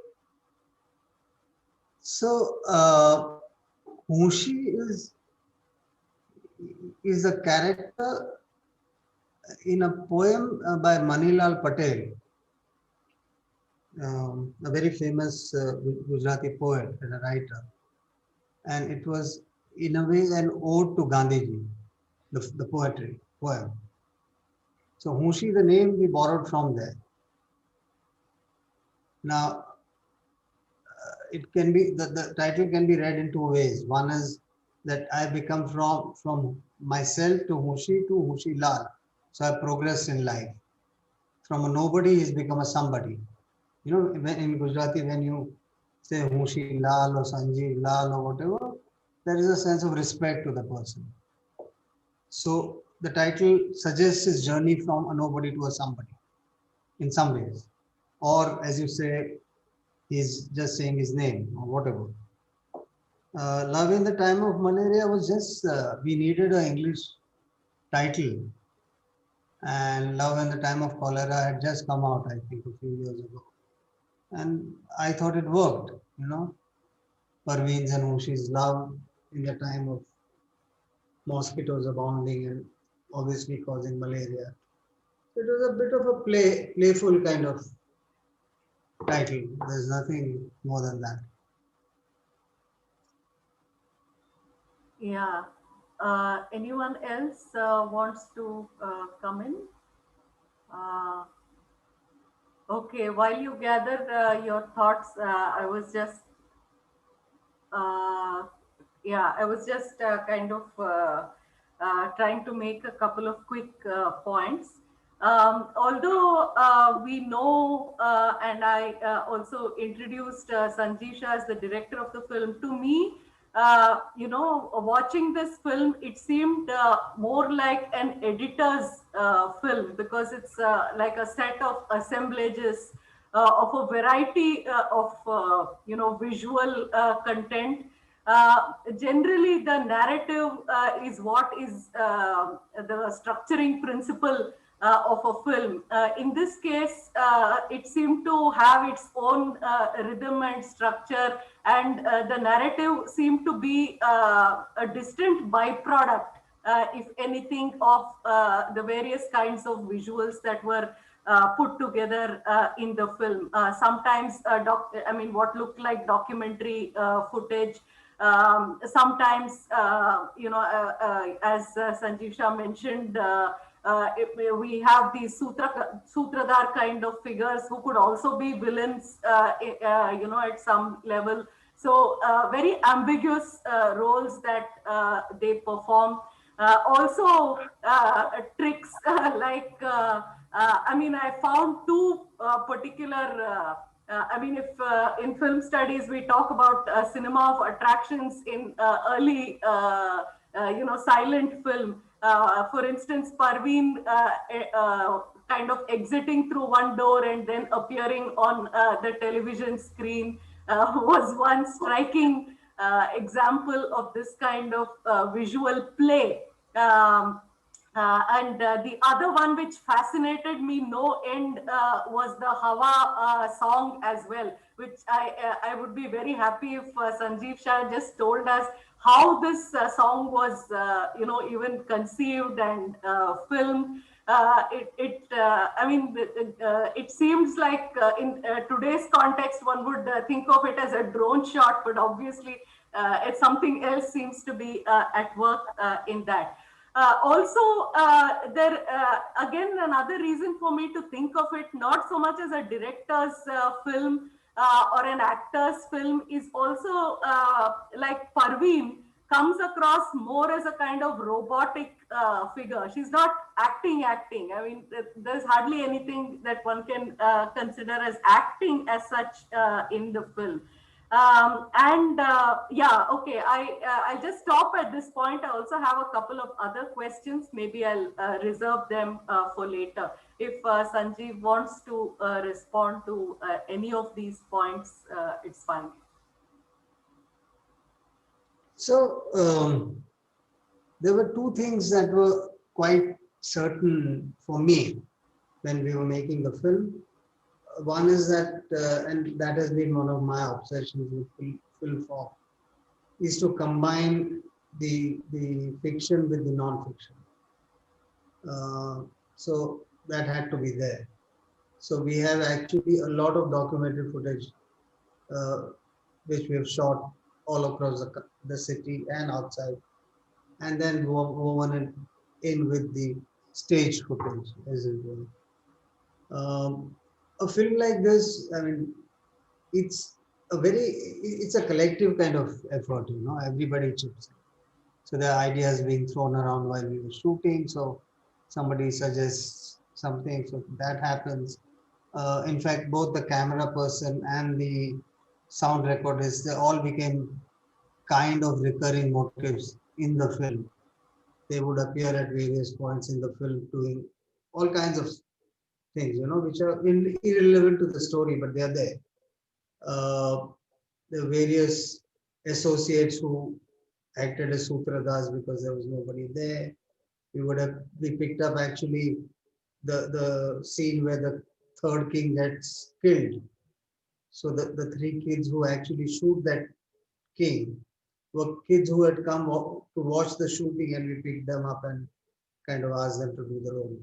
So, Hunchi is a character in a poem by Manilal Patel, a very famous Gujarati poet and a writer. And it was, in a way, an ode to Gandhiji, the poem. So, Hunchi, the name we borrowed from there. Now, it can be the title can be read in two ways. One is that I become from myself to Hunchi Lal. So I progressed in life. From a nobody, he's become a somebody. In Gujarati, when you say Hunchi Lal or Sanjeev Lal or whatever, there is a sense of respect to the person. So the title suggests his journey from a nobody to a somebody in some ways. Or as you say, he's just saying his name or whatever. Love in the Time of Malaria was just, we needed an English title. And Love in the Time of Cholera had just come out, I think, a few years ago. And I thought it worked, Parveen's and Hunchi's love in the time of mosquitoes abounding and obviously causing malaria. It was a bit of a playful kind of title. There's nothing more than that. Yeah. Anyone else wants to come in? Okay, while you gather your thoughts, I was just kind of trying to make a couple of quick points. Although we know, and I also introduced Sanjeev Shah as the director of the film, to me, watching this film, it seemed more like an editor's film, because it's like a set of assemblages of a variety of visual content. Generally, the narrative is what is the structuring principle of a film. In this case, it seemed to have its own rhythm and structure, and the narrative seemed to be a distant byproduct, if anything, of the various kinds of visuals that were put together in the film. Sometimes, what looked like documentary footage. Sometimes, as Sanjeev Shah mentioned, we have these Sutradhar kind of figures who could also be villains, at some level. So very ambiguous roles that they perform. Also, tricks like, I found two particular if in film studies we talk about cinema of attractions in early, silent film. For instance, Parveen kind of exiting through one door and then appearing on the television screen was one striking example of this kind of visual play. The other one which fascinated me no end was the Hawa song as well, which I would be very happy if Sanjeev Shah just told us how this song was, even conceived and filmed. It seems like in today's context, one would think of it as a drone shot, but obviously something else seems to be at work in that. There again, another reason for me to think of it not so much as a director's film or an actor's film is also like Parveen comes across more as a kind of robotic figure. She's not acting. There's hardly anything that one can consider as acting as such in the film. I'll just stop at this point. I also have a couple of other questions. Maybe I'll reserve them for later. If Sanjeev wants to respond to any of these points, it's fine. So there were two things that were quite certain for me when we were making the film. One is that, and that has been one of my obsessions with film form, is to combine the fiction with the non-fiction. So that had to be there. So we have actually a lot of documentary footage which we have shot all across the city and outside, and then woven in with the stage footage as it were. A film like this, it's a collective kind of effort, everybody chips in. So the ideas being thrown around while we were shooting. So somebody suggests something, so that happens. In fact, both the camera person and the sound recordist, they all became kind of recurring motifs in the film. They would appear at various points in the film doing all kinds of things, which are irrelevant to the story, but they are there. The various associates who acted as Sutradhars because there was nobody there. We picked up actually the scene where the third king gets killed. So the three kids who actually shoot that king were kids who had come to watch the shooting, and we picked them up and kind of asked them to do the role.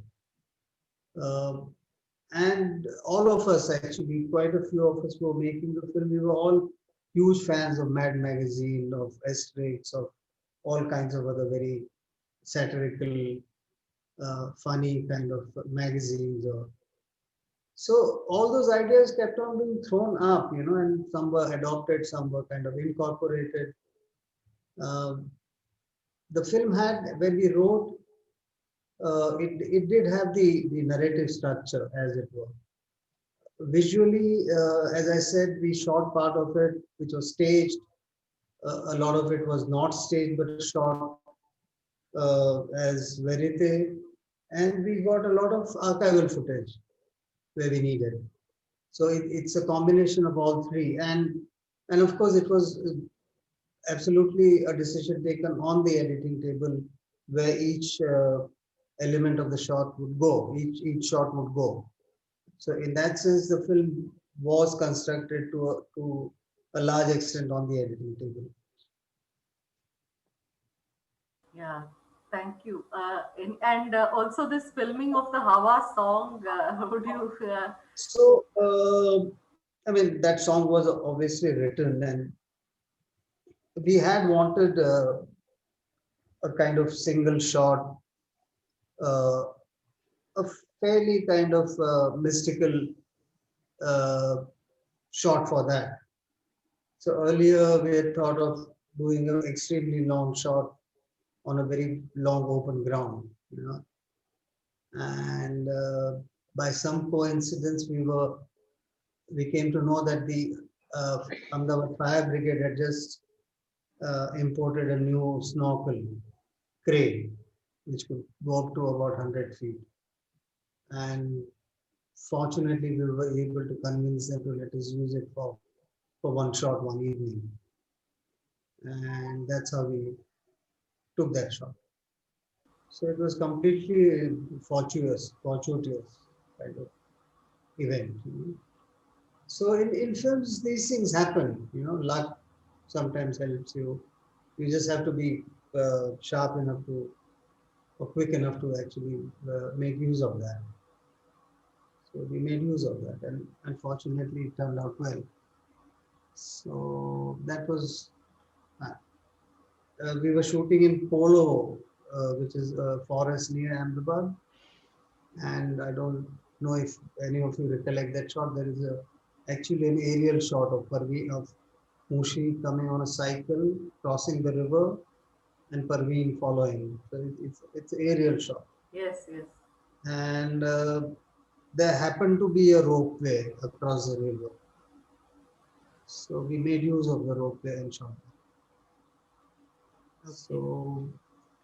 And all of us, actually, quite a few of us who were making the film, we were all huge fans of Mad Magazine, of Asterix, of all kinds of other very satirical, funny kind of magazines. So all those ideas kept on being thrown up, and some were adopted, some were kind of incorporated. The film had, when we wrote, it did have the narrative structure, as it were. Visually, as I said, we shot part of it, which was staged. A lot of it was not staged, but shot as verite. And we got a lot of archival footage where we needed. So it's a combination of all three. And of course, it was absolutely a decision taken on the editing table where each element of the shot would go, each shot would go. So in that sense, the film was constructed to a large extent on the editing table. Yeah, thank you. And also this filming of the Hawa song, would you? So, I mean, that song was obviously written, and we had wanted a kind of single shot, a fairly kind of mystical shot for that. So earlier we had thought of doing an extremely long shot on a very long open ground, and by some coincidence we came to know that the Ahmedabad Fire Brigade had just imported a new snorkel crane, which could go up to about 100 feet. And fortunately, we were able to convince them to let us use it for one shot, one evening. And that's how we took that shot. So it was completely fortuitous kind of event. So in films, these things happen. Luck sometimes helps you. You just have to be sharp enough to, or quick enough to actually make use of that. So we made use of that, and unfortunately, it turned out well. So that was. We were shooting in Polo, which is a forest near Ahmedabad, and I don't know if any of you recollect that shot. There is actually an aerial shot of Mushi coming on a cycle, crossing the river, and Parveen following. So it's an aerial shot. Yes. And there happened to be a ropeway across the river. So we made use of the ropeway and shot. So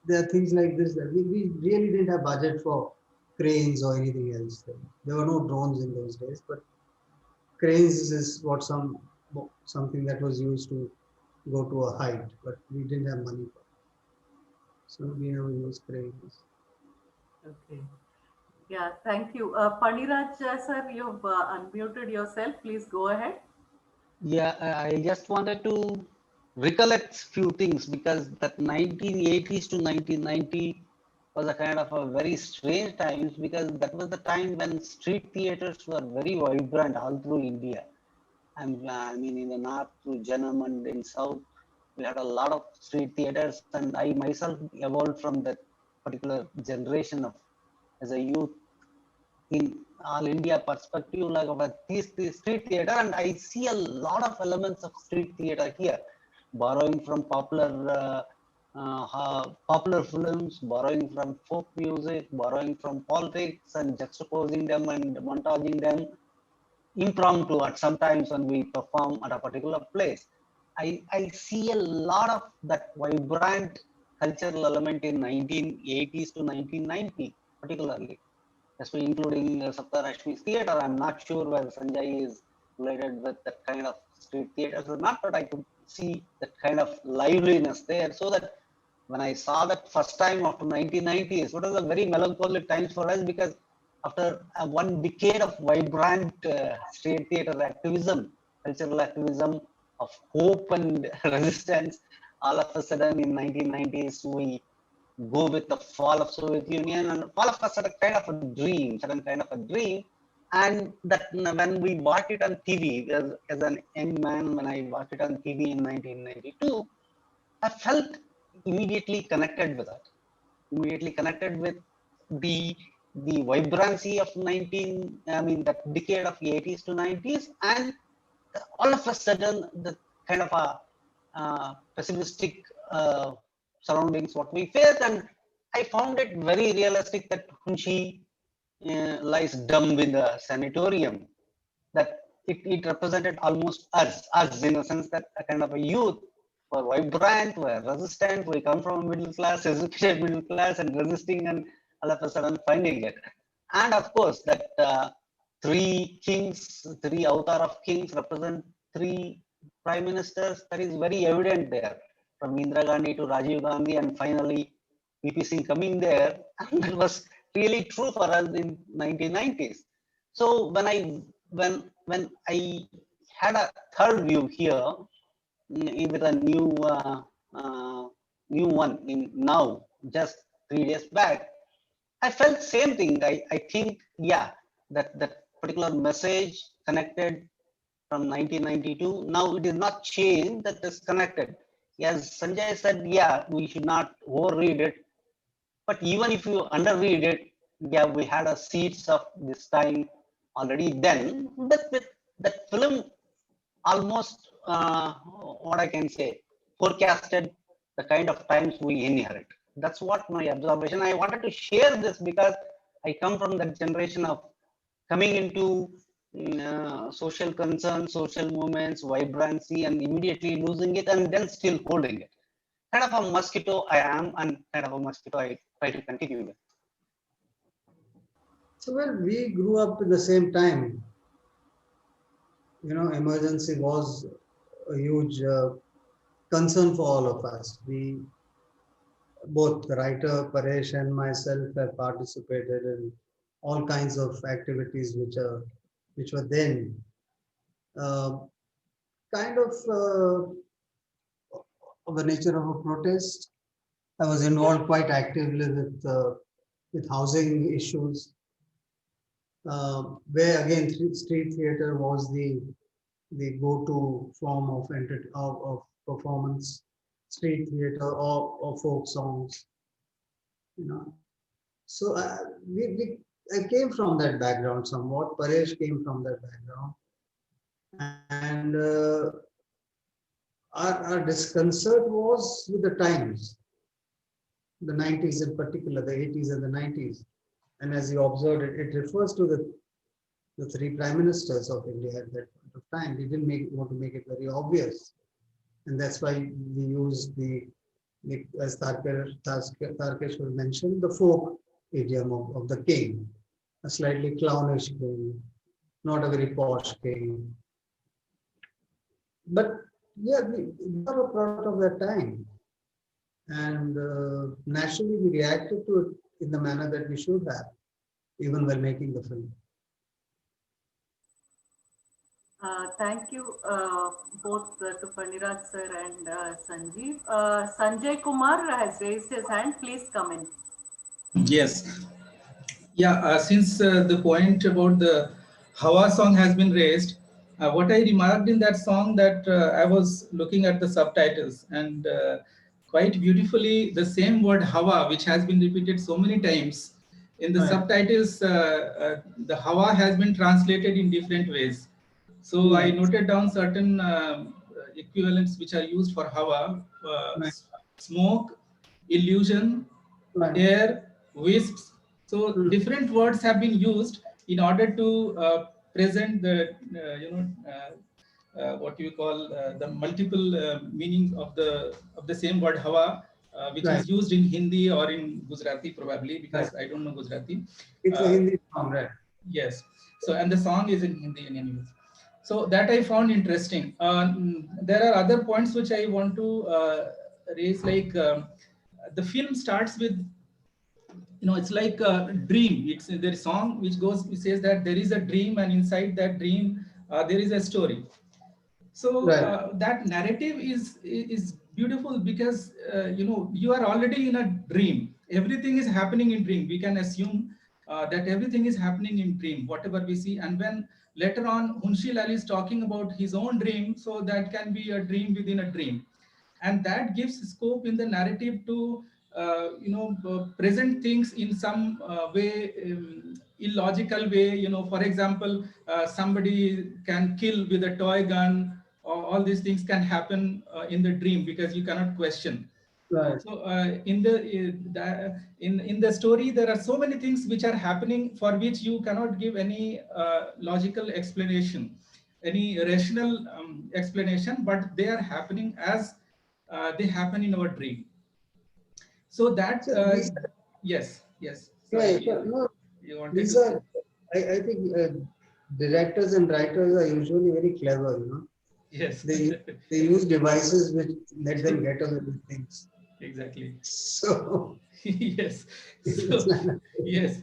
there are things like this that we really didn't have budget for cranes or anything else. There were no drones in those days, but cranes is something that was used to go to a height, but we didn't have money for it. So we never used cranes. Okay. Yeah, thank you. Paniraj sir, you've unmuted yourself. Please go ahead. Yeah, I just wanted to recollect few things because that 1980s to 1990 was a kind of a very strange times because that was the time when street theaters were very vibrant all through India. I mean, in the north through Janam and in south, we had a lot of street theaters, and I myself evolved from that particular generation of as a youth in all India perspective, like about this street theater, and I see a lot of elements of street theater here, borrowing from popular films, borrowing from folk music, borrowing from politics, and juxtaposing them and montaging them impromptu at sometimes when we perform at a particular place. I see a lot of that vibrant cultural element in 1980s to 1990, particularly, especially including Saptarashmi's theater. I'm not sure whether Sanjay is related with that kind of street theaters or not, but I could see that kind of liveliness there. So that when I saw that first time after 1990s, it was a very melancholic times for us because after one decade of vibrant street theater activism, cultural activism of hope and resistance, all of a sudden in 1990s we go with the fall of Soviet Union and all of us had a kind of a dream, and that when we watched it on TV as an young man, when I watched it on TV in 1992, I felt immediately connected with that. Immediately connected with the vibrancy of that decade of 80s to 90s, and all of a sudden the kind of a pessimistic surroundings what we faced, and I found it very realistic that Hunshi lies dumb in the sanatorium. That it represented almost us in a sense that a kind of a youth were vibrant, were resistant. We come from a middle class, educated middle class, and resisting, and all of a sudden finding it. And of course, that three kings, three avatar of kings represent three prime ministers. That is very evident there, from Indira Gandhi to Rajiv Gandhi, and finally VP Singh coming there. And that was really true for us in 1990s. So when I had a third view here with a new one in now, just 3 days back, I felt same thing. I think, yeah, that particular message connected from 1992, now it is not changed, that is connected. As Sanjay said, yeah, we should not overread it. But even if you underread it, yeah, we had a seeds of this time already then. But that film almost, what I can say, forecasted the kind of times we inherit. That's what my observation. I wanted to share this because I come from that generation of coming into social concern, social movements, vibrancy, and immediately losing it, and then still holding it. Kind of a mosquito I am, and kind of a mosquito I try to continue with. So, well, we grew up at the same time. You know, emergency was a huge concern for all of us. We, both the writer Paresh and myself, have participated in all kinds of activities which were then kind of the nature of a protest. I was involved quite actively with housing issues, where again street theater was the go-to form of performance, street theater or folk songs, you know. So I came from that background somewhat. Paresh came from that background, and our disconcert was with the times, the 90s in particular, the 80s and the 90s. And as you observed, it refers to the three prime ministers of India at that point of time. We didn't want to make it very obvious. And that's why we used as Tarkesh mentioned, the folk idiom of the king, a slightly clownish king, not a very posh king. But yeah, we are a product of that time. And naturally, we reacted to it in the manner that we should have, even while making the film. Thank you both to Paniraj sir and Sanjeev. Sanjay Kumar has raised his hand. Please come in. Yes. Yeah, since the point about the Hawa song has been raised, what I remarked in that song that I was looking at the subtitles, and quite beautifully the same word Hawa, which has been repeated so many times in the subtitles, the Hawa has been translated in different ways. So I noted down certain equivalents which are used for Hawa: smoke, illusion, air, wisps. So different words have been used in order to present the what you call the multiple meanings of the same word Hawa, which is used in Hindi or in Gujarati probably, because I don't know Gujarati. It's a Hindi song, right? Yes. So, and the song is in Hindi in anyways. So that I found interesting. There are other points which I want to raise, like the film starts with, it's like a dream. It's their song which it says that there is a dream, and inside that dream there is a story. So that narrative is beautiful because you are already in a dream. Everything is happening in dream. We can assume that everything is happening in dream, whatever we see. And when later on Hunshi Lal is talking about his own dream, so that can be a dream within a dream. and that gives scope in the narrative to present things in some way, illogical way. For example, somebody can kill with a toy gun, or all these things can happen in the dream because you cannot question. Right. So in the story, there are so many things which are happening for which you cannot give any logical explanation, any rational explanation, but they are happening as they happen in our dream. So that yes. Sorry, no, you wanted these to are, I think directors and writers are usually very clever. Yes. They use devices which let them get away with things. Exactly. So yes. So yes.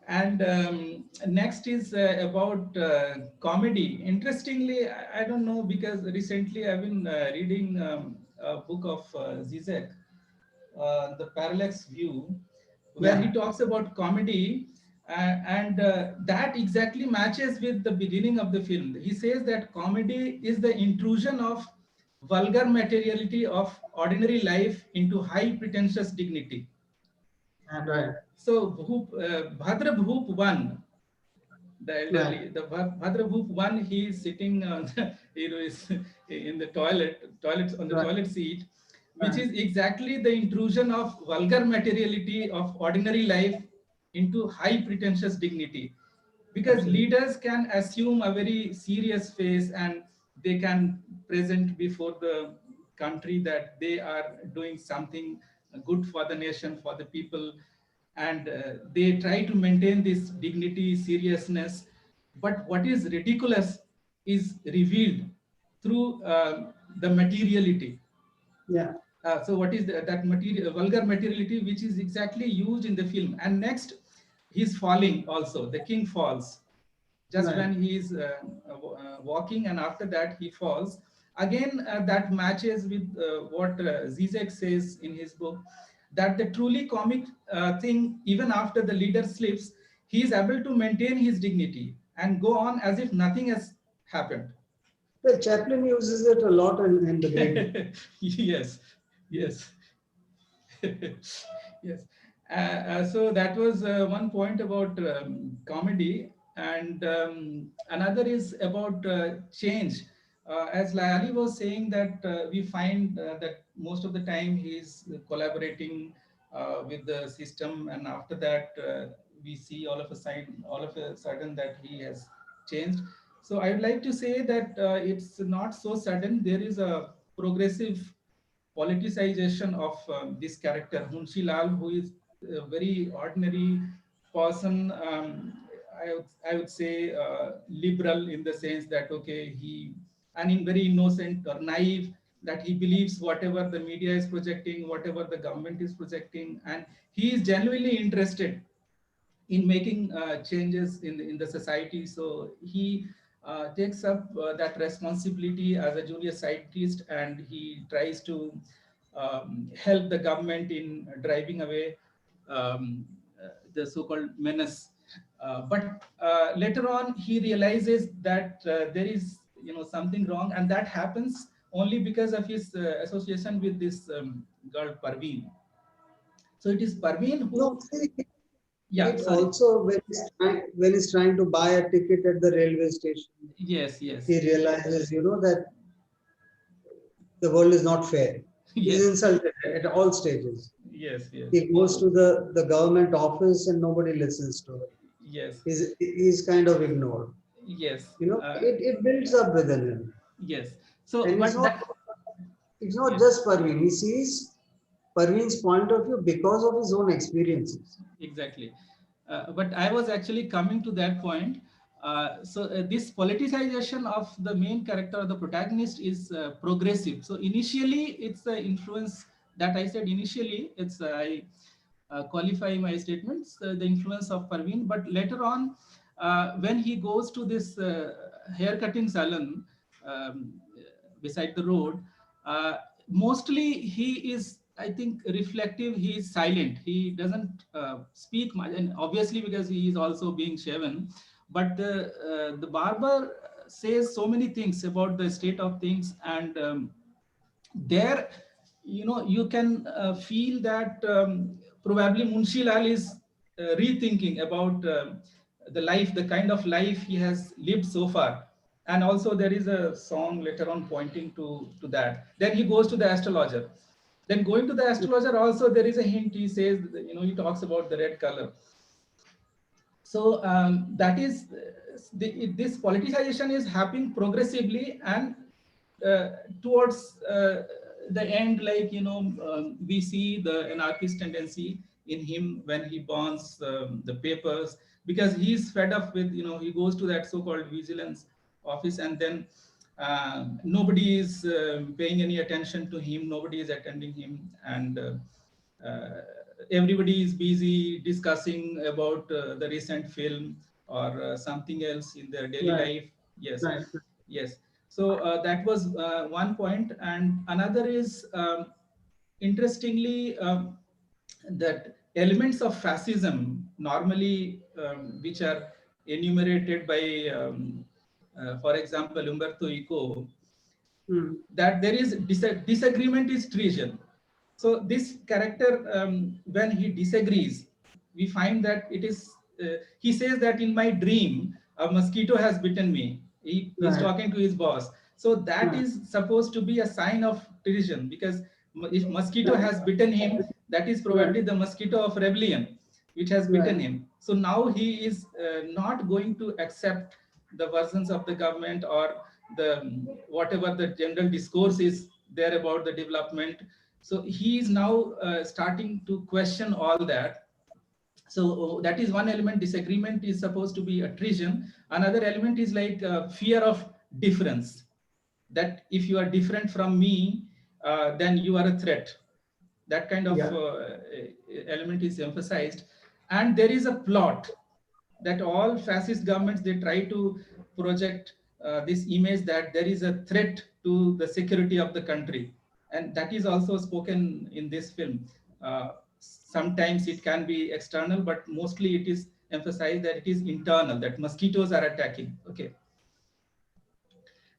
And next is about comedy. Interestingly, I don't know, because recently I've been reading a book of Zizek, The Parallax View, where he talks about comedy, and that exactly matches with the beginning of the film. He says that comedy is the intrusion of vulgar materiality of ordinary life into high pretentious dignity. right. So Bhadra Bhoop 1, the elderly, the Bhadra Bhoop 1, he is sitting on is in the toilet on the toilet seat, which is exactly the intrusion of vulgar materiality of ordinary life into high pretentious dignity. Because leaders can assume a very serious face, and they can present before the country that they are doing something good for the nation, for the people, and they try to maintain this dignity, seriousness. But what is ridiculous is revealed through the materiality. Yeah. So what is that material, vulgar materiality, which is exactly used in the film. And next, he's falling also. The king falls just when he is walking, and after that he falls. Again, that matches with what Zizek says in his book, that the truly comic thing, even after the leader slips, he is able to maintain his dignity and go on as if nothing has happened. Well, Chaplin uses it a lot in the Great. Yes. Yes. So that was one point about comedy, and another is about change. As Layali was saying, that we find that most of the time he is collaborating with the system, and after that we see all of a sudden that he has changed. So I would like to say that it's not so sudden. There is a progressive politicization of this character, Munshi Lal, who is a very ordinary person. I would say liberal in the sense that, okay, and in very innocent or naive, that he believes whatever the media is projecting, whatever the government is projecting, and he is genuinely interested in making changes in the society. So he takes up that responsibility as a junior scientist, and he tries to help the government in driving away the so-called menace. But later on, he realizes that there is something wrong, and that happens only because of his association with this girl Parveen. So it is Parveen who. It also, when he's trying to buy a ticket at the railway station, yes, he realizes, that the world is not fair. He's insulted at all stages. Yes. He goes to the government office and nobody listens to him. Yes. He's kind of ignored. Yes. It builds up within him. Yes. So, and it's not just Parveen. He sees Parveen's point of view because of his own experiences. Exactly. But I was actually coming to that point. This politicization of the main character, the protagonist, is progressive. So initially, it's the influence that I said initially. I qualify my statements, the influence of Parveen. But later on, when he goes to this haircutting salon beside the road, mostly he is, I think, reflective. He is silent. He doesn't speak much, and obviously because he is also being shaven. But the barber says so many things about the state of things, and there you can feel that probably Munshi Lal is rethinking about the life, the kind of life he has lived so far. And also there is a song later on pointing to that. Then he goes to the astrologer. Then going to the astrologer also there is a hint. He says, he talks about the red color. So that is, this politicization is happening progressively, and towards the end, like, we see the anarchist tendency in him when he burns the papers, because he's fed up with, he goes to that so-called vigilance office, and then nobody is paying any attention to him, nobody is attending him, and everybody is busy discussing about the recent film or something else in their daily life. Yes, yes. So that was one point. And another is, interestingly, that elements of fascism normally, which are enumerated by, for example, Umberto Eco, that there is disagreement is treason. So this character, when he disagrees, we find that it is, he says that in my dream, a mosquito has bitten me. He is talking to his boss. So that is supposed to be a sign of treason, because if mosquito has bitten him, that is probably the mosquito of rebellion, which has bitten him. So now he is not going to accept the versions of the government or the whatever the general discourse is there about the development. So he is now starting to question all that. So that is one element. Disagreement is supposed to be a treason. Another element is like fear of difference, that if you are different from me, then you are a threat. That kind of element is emphasized. And there is a plot that all fascist governments, they try to project this image that there is a threat to the security of the country, and that is also spoken in this film. Sometimes it can be external, but mostly it is emphasized that it is internal, that mosquitoes are attacking. Okay.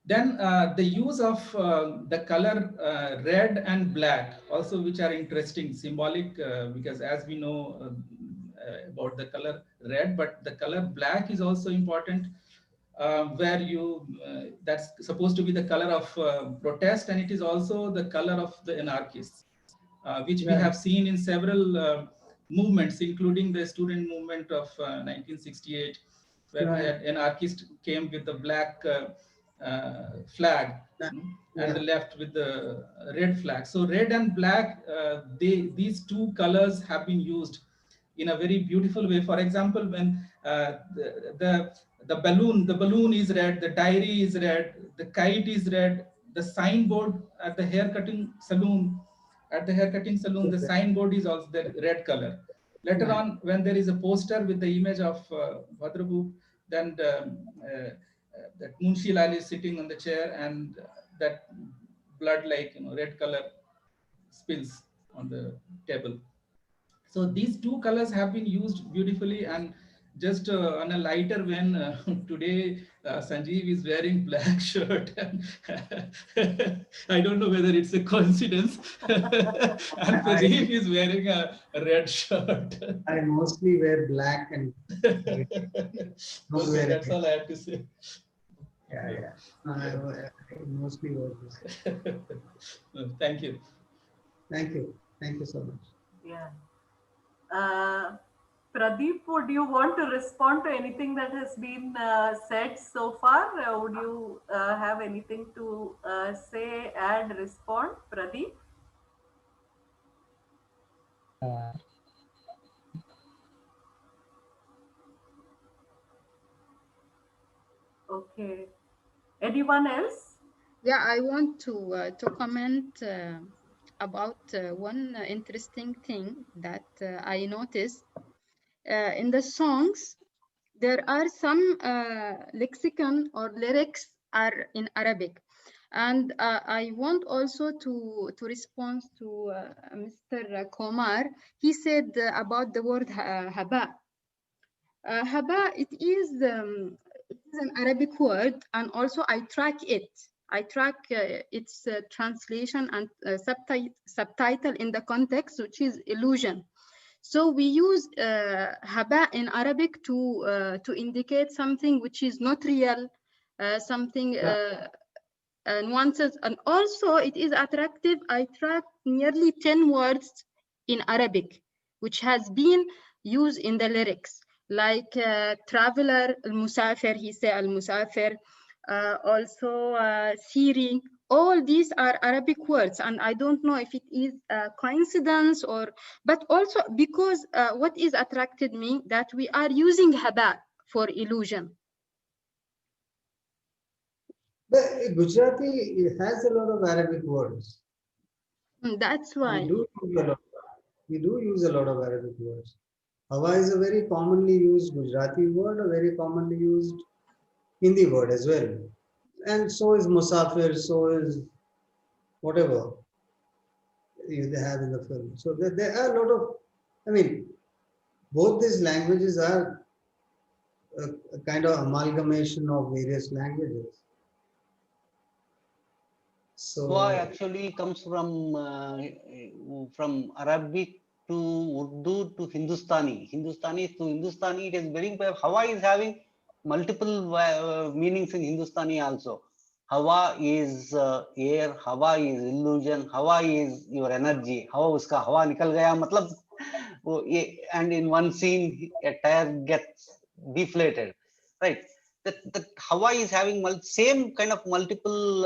Then the use of the color red and black also, which are interesting, symbolic, because as we know about the color red, but the color black is also important, where you, that's supposed to be the color of protest, and it is also the color of the anarchists, which we have seen in several movements, including the student movement of 1968, where we had anarchists came with the black flag, and the left with the red flag. So red and black, these two colors have been used in a very beautiful way. For example, when the balloon is red, the diary is red, the kite is red, the signboard at the haircutting salon, the signboard is also the red color. Later on, when there is a poster with the image of Bhadrabhu, then that Munshi Lal is sitting on the chair, and that blood, like, red color spills on the table. So these two colors have been used beautifully. And just on a lighter vein, today Sanjeev is wearing black shirt. And I don't know whether it's a coincidence. And Pradeep is wearing a red shirt. I mostly wear black and okay, that's all I have to say. I mostly wear black. Thank you. Thank you. Thank you so much. Yeah. Pradeep, would you want to respond to anything that has been said so far? Would you have anything to say, add, respond? Pradeep? Okay. Anyone else? Yeah, I want to comment about one interesting thing that I noticed. In the songs, there are some lexicon or lyrics are in Arabic. And I want also to respond to Mr. Komar. He said about the word haba. Haba, it is an Arabic word, and also I track it. I track its translation and subtitle in the context, which is illusion. So we use haba in Arabic to indicate something which is not real, something nuances, and also it is attractive. I track nearly 10 words in Arabic, which has been used in the lyrics, like traveler, al-musafir, he say al-musafir, also Siri. All these are Arabic words, and I don't know if it is a coincidence or, but also because what is attracted me that we are using haba for illusion. But Gujarati has a lot of Arabic words. That's why. We do use a lot of Arabic words. Hawa is a very commonly used Gujarati word, a very commonly used Hindi word as well. And so is Musafir, so is whatever they have in the film. So there are a lot of, I mean, both these languages are a kind of amalgamation of various languages. So Hawa actually comes from Arabic to Urdu to Hindustani. Hindustani to Hindustani, it is very. Hawa is having multiple meanings in Hindustani also. Hawa is air, Hawa is illusion, Hawa is your energy. Hawa uska Hawa nikal gaya, matlab, and in one scene a tire gets deflated, right? That Hawa is having same kind of multiple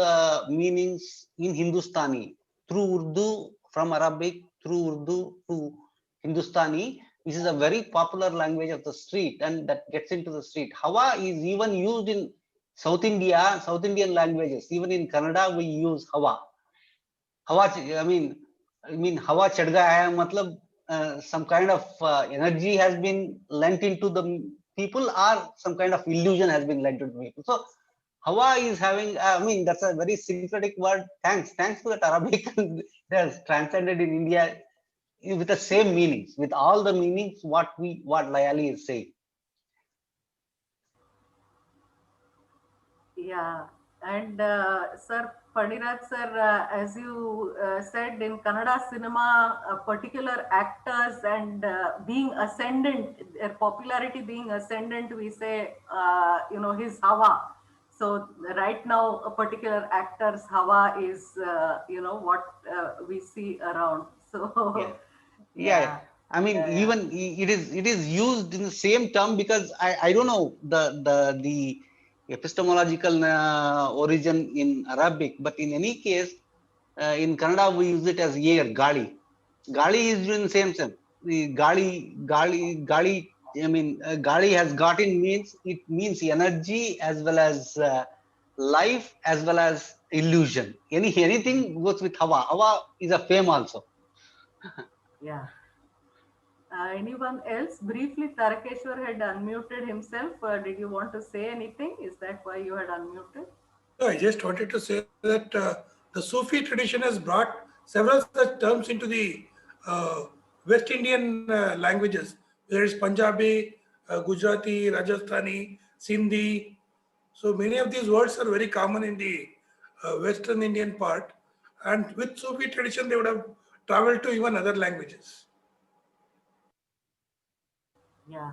meanings in Hindustani through Urdu, from Arabic through Urdu to Hindustani, which is a very popular language of the street, and that gets into the street. Hawa is even used in South Indian languages. Even in Kannada, we use Hawa. Hawa, I mean, Hawa chad gaya hai, matlab some kind of energy has been lent into the people, or some kind of illusion has been lent to the people. So Hawa is having, that's a very syncretic word. Thanks to that Arabic has transcended in India with the same meanings, with all the meanings what Layali is saying. Yeah, and Sir Paniraj sir, as you said, in Kannada cinema, particular actors and being ascendant, their popularity being ascendant, we say, his Hawa. So right now, a particular actor's Hawa is, what we see around. So yeah. I mean, even it is used in the same term, because I don't know the epistemological origin in Arabic, but in any case, in Kannada we use it as air, gali. Gali is in the same sense. The gali. I mean, gali has gotten means, it means energy as well as life as well as illusion. Anything goes with Hawa. Hawa is a fame also. Yeah. Anyone else? Briefly, Tarakeshwar had unmuted himself. Did you want to say anything? Is that why you had unmuted? No, I just wanted to say that the Sufi tradition has brought several such terms into the West Indian languages, whether it's Punjabi, Gujarati, Rajasthani, Sindhi. So many of these words are very common in the Western Indian part. And with Sufi tradition, they would have traveled to even other languages. Yeah.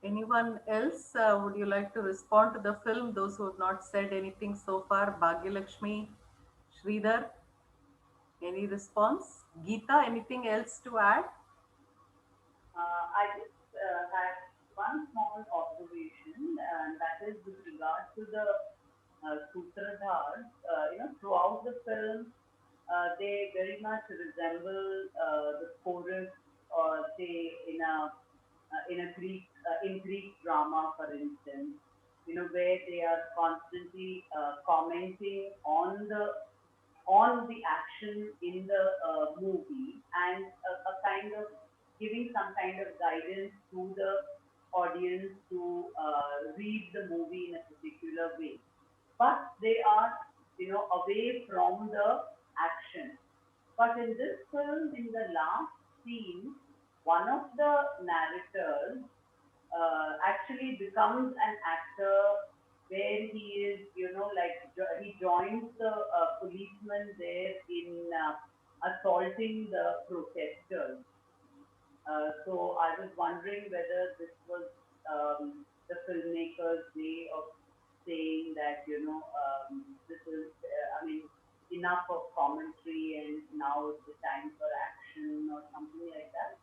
Anyone else? Would you like to respond to the film? Those who have not said anything so far, Bhagyalakshmi, Sridhar, any response? Geeta, anything else to add? I just had one small observation, and that is with regard to the Sutradhars. Throughout the film, they very much resemble the chorus, or say in Greek drama, for instance, where they are constantly commenting on the action in the movie, and a kind of giving some kind of guidance to the audience to read the movie in a particular way. But they are, away from the action. But in this film, in the last scene, one of the narrators actually becomes an actor where he is, he joins the policeman there in assaulting the protesters. So I was wondering whether this was the filmmaker's way of saying that, this is, enough of commentary and now it's the time for action or something like that.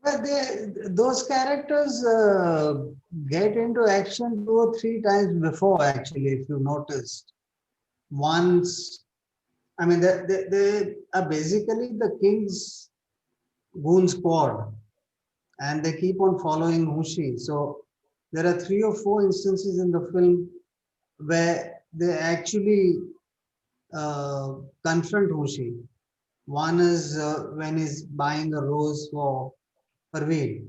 But those characters get into action 2 or 3 times before, actually, if you noticed. Once, they are basically the king's goon squad, and they keep on following Hushi. So there are 3 or 4 instances in the film where they actually confront Hushi. One is when he's buying a rose for Parveen.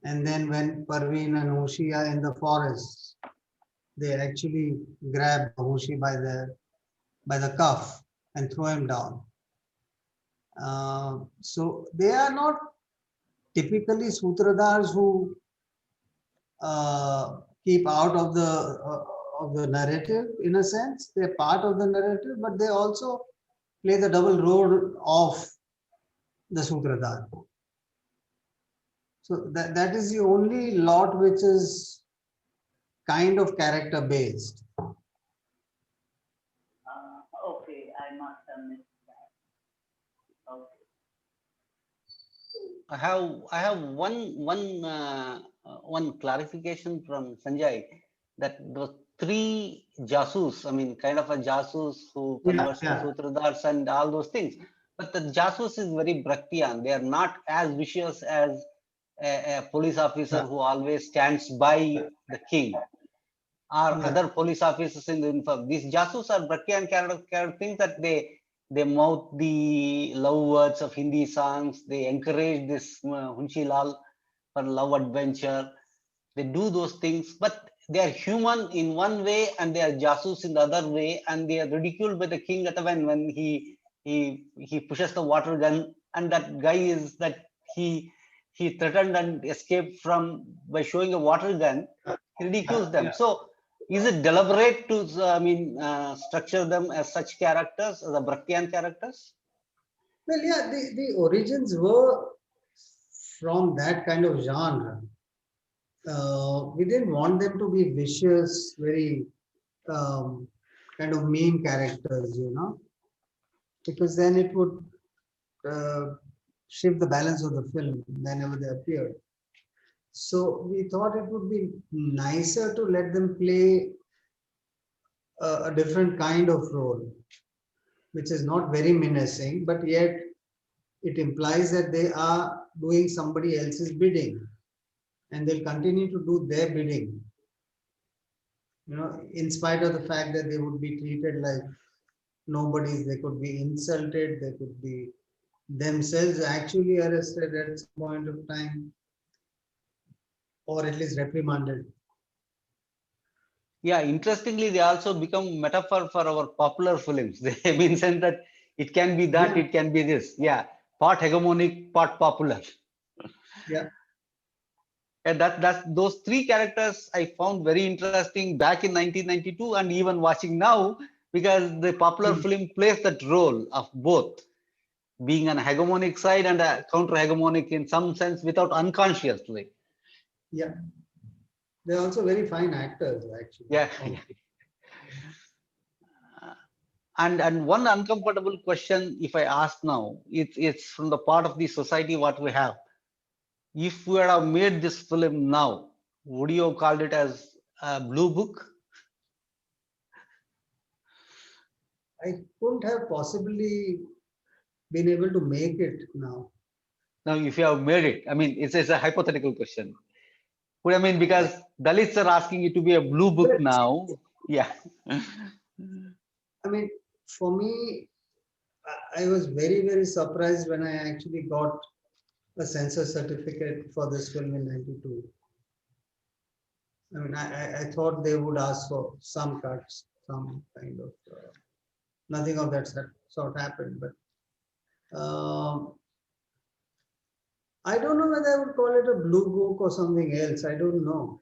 And then when Parveen and Hushi are in the forest, they actually grab Hushi by the cuff and throw him down. So they are not typically Sutradhars who keep out of the narrative, in a sense. They're part of the narrative, but they also play the double role of the Sutradhar. So that is the only lot which is kind of character based. Okay, I must have missed that. Okay. I have one clarification from Sanjay, that those 3 jasus, kind of a jasus who converts to Sutradhars and all those things. But the jasus is very Brechtian. They are not as vicious as a police officer who always stands by the king, or other police officers in the uniform. These jasus are Brechtian character things, that they mouth the love words of Hindi songs. They encourage this Hunshi Lal for love adventure. They do those things, but they are human in one way and they are jasus in the other way, and they are ridiculed by the king at when he pushes the water gun, and that guy is that he threatened and escaped from by showing a water gun. He ridicules them. So is it deliberate to structure them as such characters, as the Brechtian characters? Well, yeah, the origins were from that kind of genre. We didn't want them to be vicious, very kind of mean characters, because then it would shift the balance of the film whenever they appeared. So we thought it would be nicer to let them play a different kind of role, which is not very menacing, but yet it implies that they are doing somebody else's bidding, and they'll continue to do their bidding, in spite of the fact that they would be treated like nobodies. They could be insulted, they could be themselves actually arrested at some point of time, or at least reprimanded. Yeah, interestingly, they also become metaphor for our popular films. They mention that it can be that, it can be this. Yeah, part hegemonic, part popular. Yeah. And that's those 3 characters I found very interesting back in 1992, and even watching now, because the popular film plays that role of both being an hegemonic side and a counter-hegemonic in some sense, without unconsciously. Yeah. They're also very fine actors, actually. Yeah. And one uncomfortable question, if I ask now, it's from the part of the society what we have. If we had made this film now, would you have called it as a blue book? I couldn't have possibly been able to make it now. Now, if you have made it, it's a hypothetical question. Because Dalits are asking it to be a blue book now. Yeah. For me, I was very, very surprised when I actually got a censor certificate for this film in '92. I thought they would ask for some cuts, some kind of, nothing of that sort happened. But I don't know whether I would call it a blue book or something else. I don't know.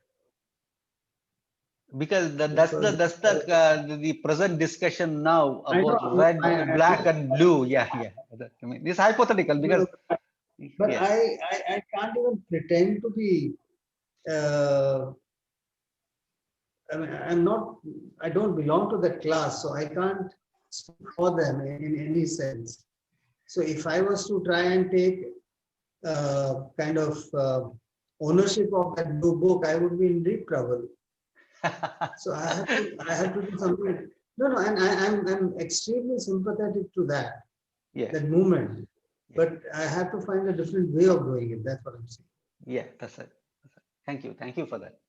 Because that's the present discussion now about red, black, and blue. Yeah. I mean, it's hypothetical because. But I can't even pretend to be. I mean, I don't belong to that class, so I can't speak for them in any sense. So if I was to try and take kind of ownership of that blue book, I would be in deep trouble. So I have to do something. No, and I'm extremely sympathetic to that, that movement. But I have to find a different way of doing it. That's what I'm saying. Yeah, that's it. Thank you for that.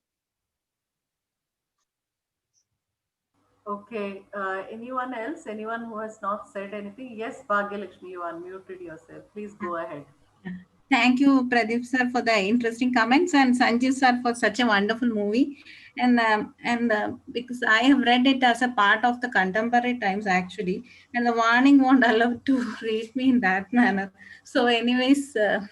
Okay, anyone else? Anyone who has not said anything? Yes, Bhagyalakshmi, you unmuted yourself. Please go ahead. Thank you, Pradeep sir, for the interesting comments, and Sanjeev sir for such a wonderful movie. And because I have read it as a part of the contemporary times actually, and the warning won't allow to read me in that manner. So, anyways, this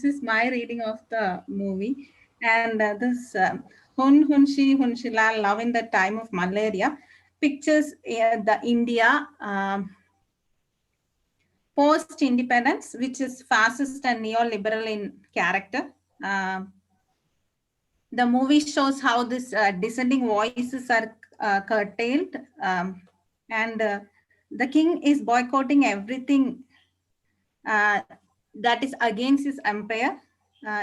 is my reading of the movie, and this Hunshi Lal, Love in the Time of Malaria, pictures the India post-independence, which is fascist and neoliberal in character. The movie shows how these dissenting voices are curtailed, and the king is boycotting everything that is against his empire.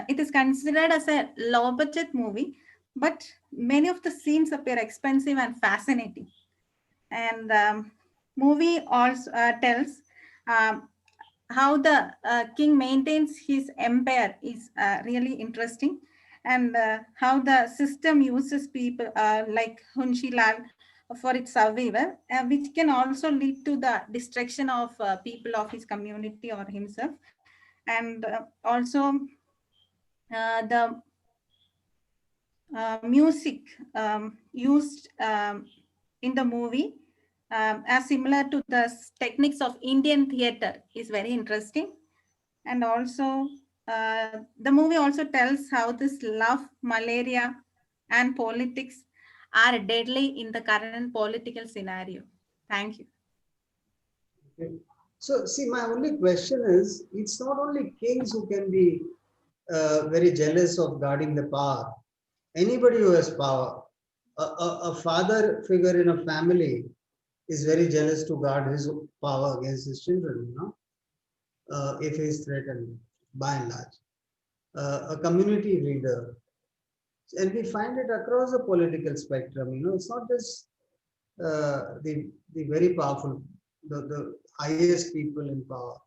It is considered as a low-budget movie, but many of the scenes appear expensive and fascinating. And movie also tells how the king maintains his empire is really interesting, and how the system uses people like Hunshi Lal for its survival, which can also lead to the destruction of people of his community or himself. And also the music used in the movie as similar to the techniques of Indian theater is very interesting. And also the movie also tells how this love, malaria, and politics are deadly in the current political scenario. Thank you. Okay. So see, my only question is, it's not only kings who can be very jealous of guarding the power. Anybody who has power, a father figure in a family is very jealous to guard his power against his children, if he is threatened, by and large. A community leader. And we find it across the political spectrum, it's not just the very powerful, the highest people in power.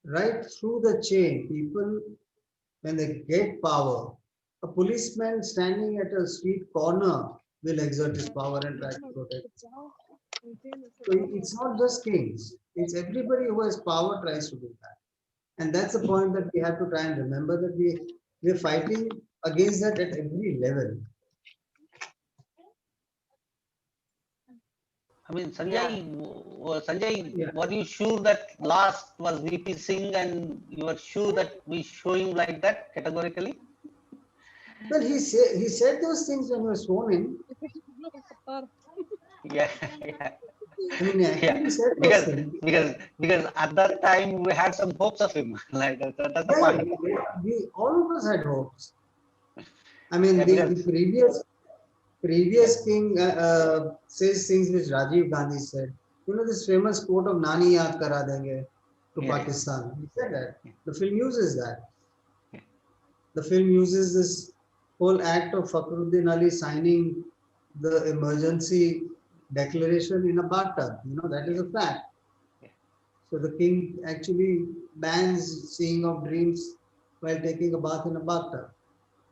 Right through the chain, people, when they get power, a policeman standing at a street corner will exert his power and try to protect. So it's not just kings, it's everybody who has power tries to do that. And that's the point that we have to try and remember, that we're fighting against that at every level. I mean, Sanjay, were you sure that last was VP Singh, and you were sure that we show him like that categorically? Well, he said those things when he was sworn in. Yeah. I mean, he said those things. Because at that time we had some hopes of him. Like that's the point. We all of us had hopes. I mean, the previous king says things which Rajiv Gandhi said. This famous quote of Nani yaad kara denge to Pakistan. He said that. The film uses that. The film uses this whole act of Fakhruddin Ali signing the emergency declaration in a bathtub. That is a fact. So the king actually bans seeing of dreams while taking a bath in a bathtub.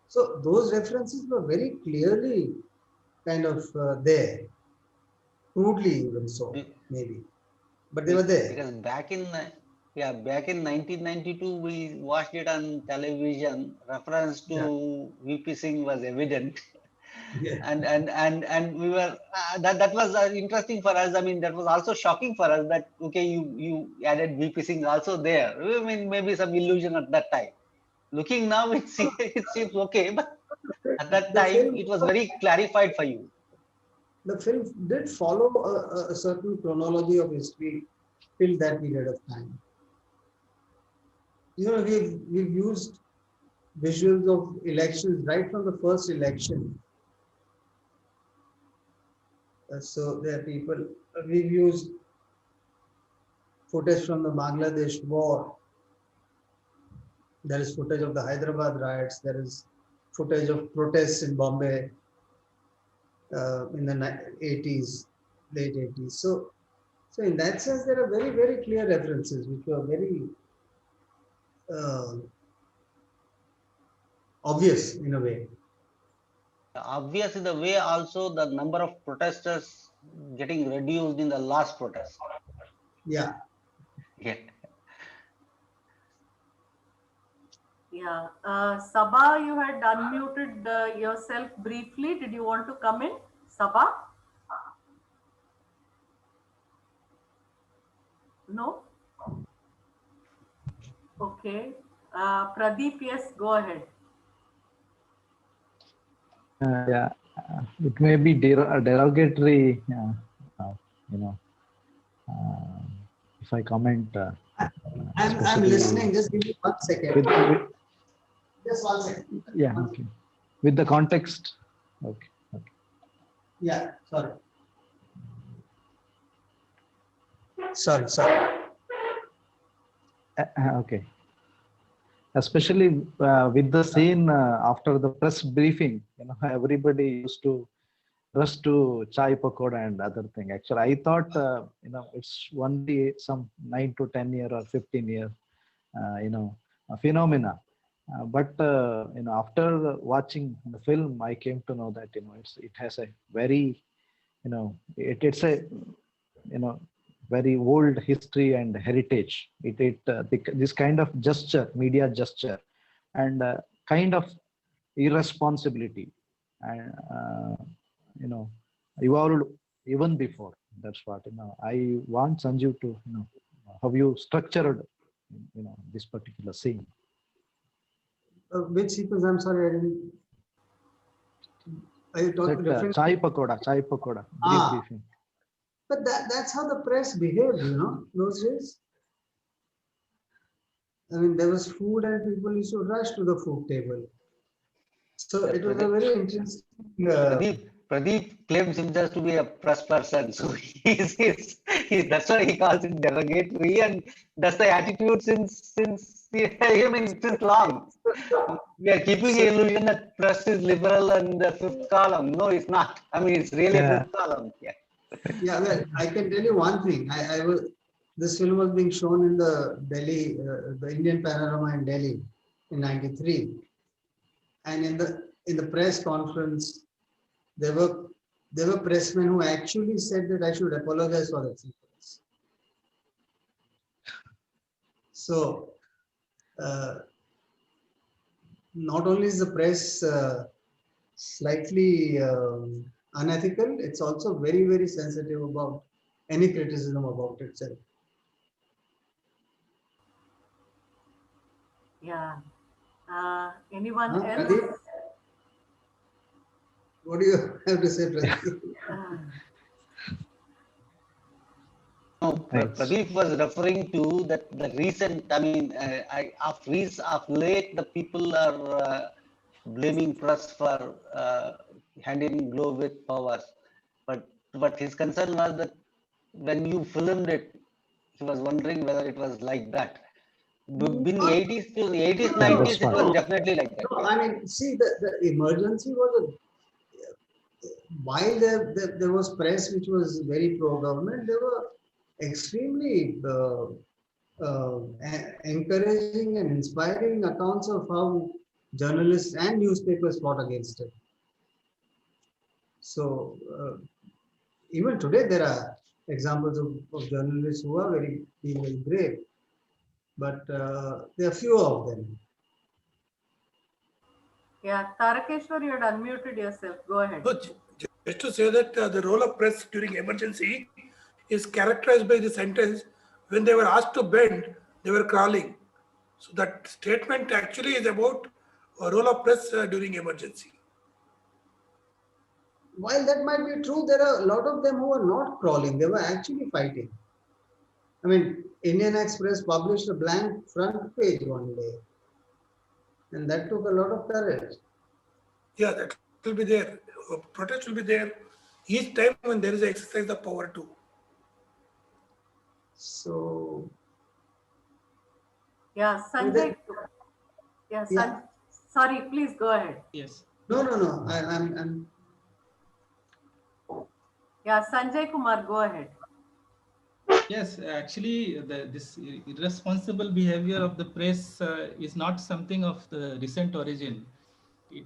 So those references were very clearly kind of there, crudely even so, maybe, but they were there. Because back in 1992, we watched it on television. Reference to VP Singh was evident, and we were that was interesting for us. I mean, that was also shocking for us that you added VP Singh also there. I mean, maybe some illusion at that time. Looking now, it seems okay, but at that time it was very clarified for you. The film did follow a certain chronology of history till that period of time. You know, we've used visuals of elections right from the first election. So there are people, we've used footage from the Bangladesh war. There is footage of the Hyderabad riots. There is footage of protests in Bombay in the 80s, late 80s. So in that sense, there are very, very clear references which were very obvious in a way. Obvious in the way also the number of protesters getting reduced in the last protest. Yeah. Yeah. Yeah. Sabah, you had unmuted yourself briefly. Did you want to come in? Sabah? No? Okay. Pradeep, yes, go ahead. Yeah, it may be derogatory, you know, if I comment. I'm listening. Just give me 1 second. Just 1 second. Yeah, okay. With the context. Okay. Yeah, sorry. Sorry. Okay. Especially with the scene after the press briefing, you know, everybody used to rush to chai pakoda and other thing. Actually, I thought, you know, it's only some 9 to 10 year or 15 year, you know, a phenomena. But you know, after watching the film, I came to know that, you know, it has a very, you know, it's a, you know, very old history and heritage. This kind of gesture, media gesture, and kind of irresponsibility, and you know, evolved even before. That's what, you know, I want Sanjeev to, you know, how you structured, you know, this particular scene. Which sequence? I'm sorry, I didn't. Are you talking chai pakoda, briefing. But that's how the press behaved, you know, those days. I mean, there was food and people used to rush to the food table. So it was a very interesting. Pradeep claims himself to be a press person, so that's why he calls it derogatory, and that's the attitude since long. We are keeping the illusion that press is liberal and the fifth column. No, it's not. I mean, it's really a fifth column. Yeah, well, I can tell you one thing. This film was being shown in the Delhi, the Indian Panorama in Delhi in '93, and in the press conference, there were pressmen who actually said that I should apologize for that sequence. So, not only is the press slightly unethical, it's also very, very sensitive about any criticism about itself. Yeah. Anyone else? Pradeep? What do you have to say, Pradeep? No, Pradeep was referring to that the recent. I mean, of late, the people are blaming press for handing glow with powers, but his concern was that when you filmed it, he was wondering whether it was like that. In the 80s to the 80s, 90s, it was definitely like that. No, I mean, see, the emergency was while there was press which was very pro-government, there were extremely encouraging and inspiring accounts of how journalists and newspapers fought against it. So even today there are examples of journalists who are being very brave, but there are few of them. Yeah, Tarakeshwar, you had unmuted yourself. Go ahead. Just to say that the role of press during emergency is characterized by the sentence, when they were asked to bend, they were crawling. So that statement actually is about role of press during emergency. While that might be true, there are a lot of them who are not crawling. They were actually fighting. I mean, Indian Express published a blank front page one day. And that took a lot of courage. Yeah, that will be there. Protest will be there each time when there is an exercise of power too. So, yeah, Sanjay. Yes, yeah. Sorry, please go ahead. Yes. No. I'm. Yeah, Sanjay Kumar, go ahead. Yes, actually, this irresponsible behavior of the press is not something of the recent origin. It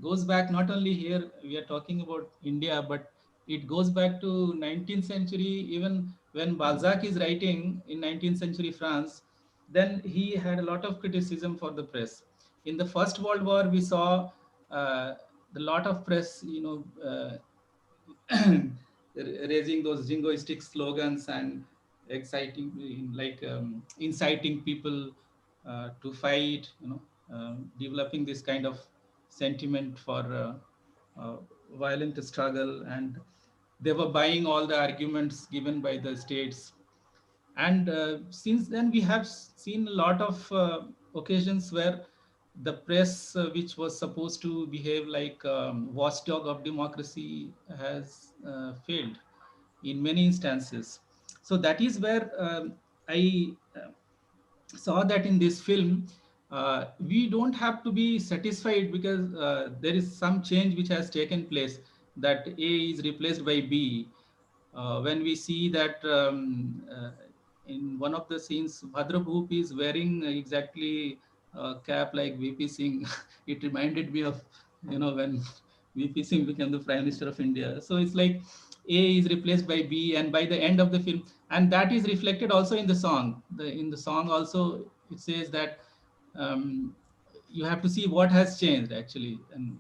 goes back not only here, we are talking about India, but it goes back to 19th century, even when Balzac is writing in 19th century France, then he had a lot of criticism for the press. In the First World War, we saw the lot of press, raising those jingoistic slogans and exciting, inciting people to fight, developing this kind of sentiment for violent struggle, and they were buying all the arguments given by the states. And since then, we have seen a lot of occasions where the press, which was supposed to behave like watchdog of democracy, has failed in many instances. So that is where I saw that in this film, we don't have to be satisfied because there is some change which has taken place, that A is replaced by B. When we see that in one of the scenes, Bhadra Bhup is wearing exactly a cap like VP Singh. It reminded me of, when VP Singh became the Prime Minister of India. So it's like A is replaced by B, and by the end of the film, and that is reflected also in the song. In the song also, it says that you have to see what has changed actually, and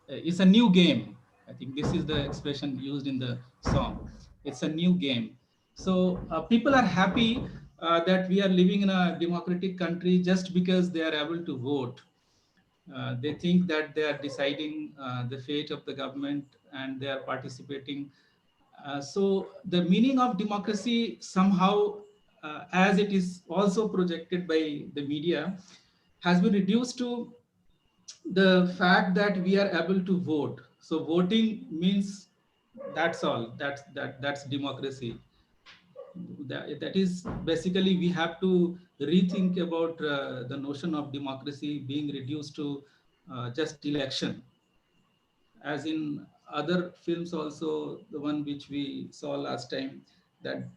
it's a new game. I think this is the expression used in the song. It's a new game. So people are happy that we are living in a democratic country just because they are able to vote. They think that they are deciding the fate of the government and they are participating. So the meaning of democracy somehow, as it is also projected by the media, has been reduced to the fact that we are able to vote. So voting means that's all. That's democracy. That is basically, we have to rethink about the notion of democracy being reduced to just election. As in other films also, the one which we saw last time, that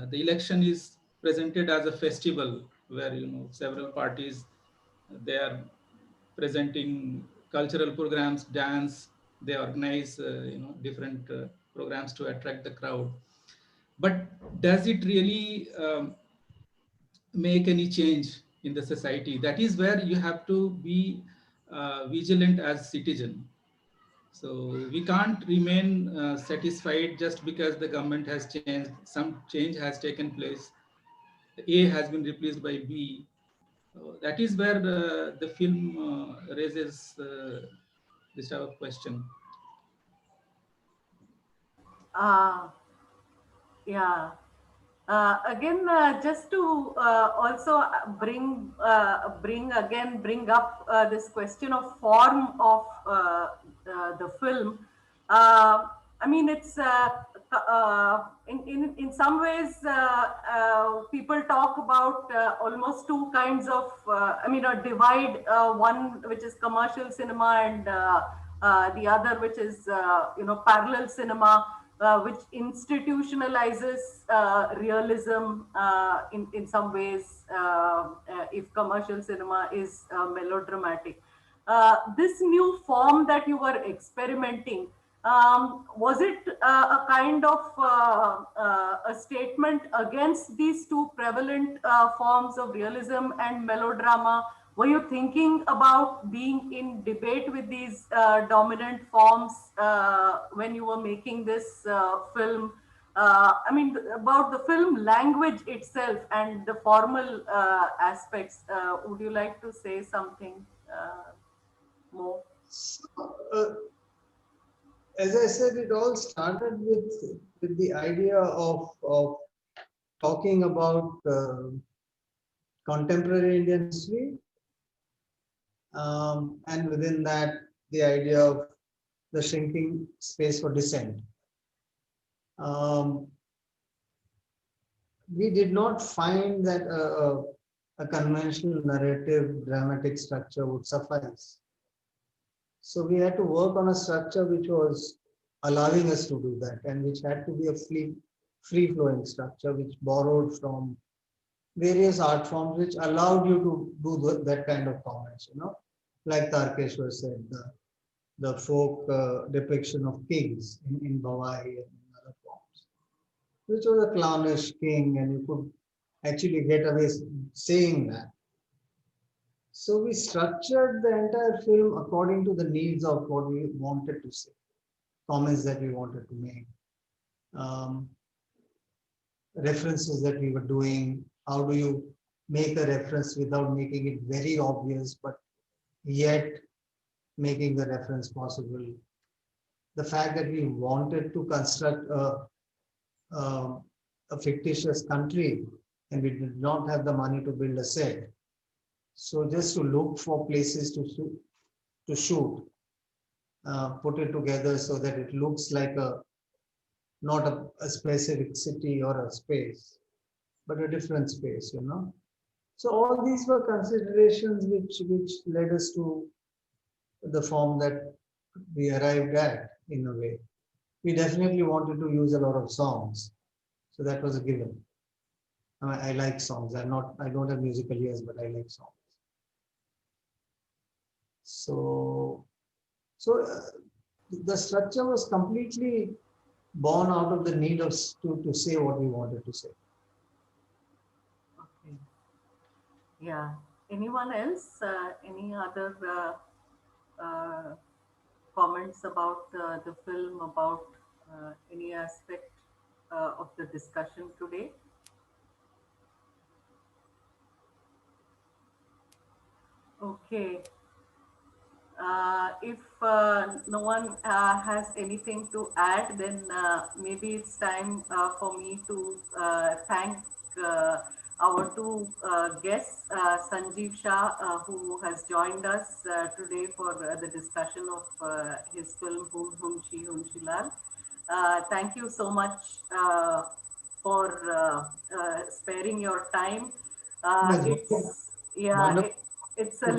the election is presented as a festival where several parties, they are presenting cultural programs, dance, they organize different programs to attract the crowd. But does it really make any change in the society? That is where you have to be vigilant as citizen. So we can't remain satisfied just because the government has changed. Some change has taken place. A has been replaced by B. That is where the film raises this type of question. Yeah. Again, just to also bring up this question of form of the film. I mean, it's in some ways people talk about almost two kinds of a divide, one which is commercial cinema and the other which is parallel cinema, which institutionalizes realism in some ways, if commercial cinema is melodramatic. This new form that you were experimenting, was it a kind of a statement against these two prevalent forms of realism and melodrama? Were you thinking about being in debate with these dominant forms when you were making this film? I mean, about the film language itself and the formal aspects. Would you like to say something? more? So, as I said, it all started with the idea of talking about contemporary Indian history, and within that, the idea of the shrinking space for dissent. We did not find that a conventional narrative dramatic structure would suffice. So we had to work on a structure which was allowing us to do that, and which had to be a free-flowing structure which borrowed from various art forms which allowed you to do that kind of comments, like Tarkeshwar said, the folk depiction of kings in Bhavai and in other forms, which was a clownish king, and you could actually get away saying that. So we structured the entire film according to the needs of what we wanted to say, comments that we wanted to make, references that we were doing. How do you make a reference without making it very obvious, but yet making the reference possible? The fact that we wanted to construct a fictitious country and we did not have the money to build a set. So just to look for places to shoot, put it together so that it looks like not a specific city or a space, but a different space, So all these were considerations which led us to the form that we arrived at in a way. We definitely wanted to use a lot of songs, so that was a given. I like songs. I don't have musical ears, but I like songs. So the structure was completely born out of the need to say what we wanted to say. Okay. Yeah. Anyone else? Any other comments about the film, about any aspect of the discussion today? Okay. If no one has anything to add, then maybe it's time for me to thank our two guests, Sanjeev Shah, who has joined us today for the discussion of his film Hum Shi Lal. Thank you so much for sparing your time. It's a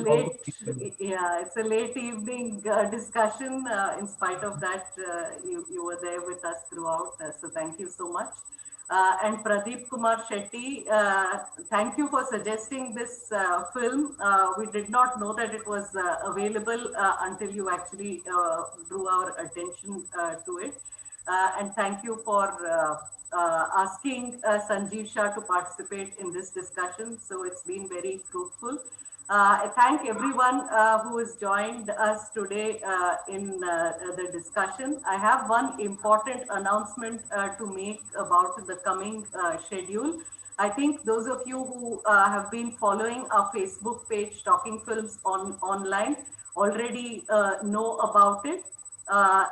late evening discussion. In spite of that, you were there with us throughout. So thank you so much. And Pradeep Kumar Shetty, thank you for suggesting this film. We did not know that it was available until you actually drew our attention to it. And thank you for asking Sanjeev Shah to participate in this discussion. So it's been very fruitful. I thank everyone who has joined us today in the discussion. I have one important announcement to make about the coming schedule. I think those of you who have been following our Facebook page, Talking Films Online, already know about it.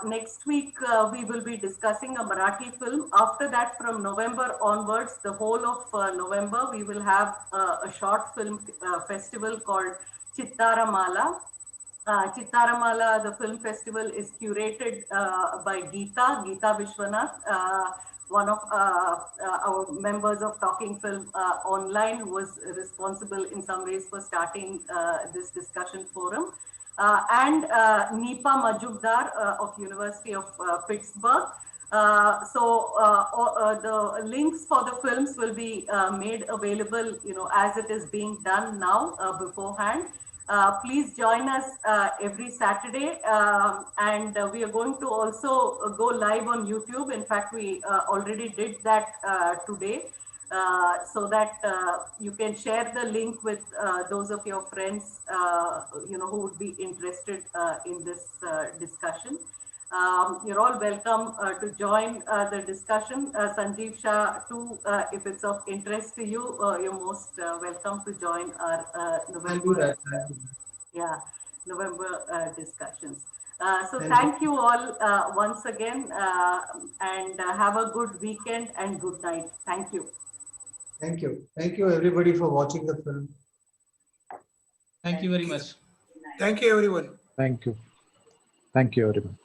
Next week, we will be discussing a Marathi film. After that, from November onwards, the whole of November, we will have a short film festival called Chittaramala. Chittaramala, the film festival, is curated by Geeta Vishwanath, one of our members of Talking Film Online, who was responsible in some ways for starting this discussion forum. And Nipa Majumdar of University of Pittsburgh. The links for the films will be made available, as it is being done now beforehand. Please join us every Saturday, and we are going to also go live on YouTube. In fact, we already did that today. So that you can share the link with those of your friends, who would be interested in this discussion. You're all welcome to join the discussion. Sanjeev Shah, too, if it's of interest to you, you're most welcome to join our November. Yeah. November discussions. So thank you all once again, and have a good weekend and good night. Thank you. Thank you. Thank you everybody for watching the film. Thank you very much. Thank you, everyone. Thank you. Thank you, everyone.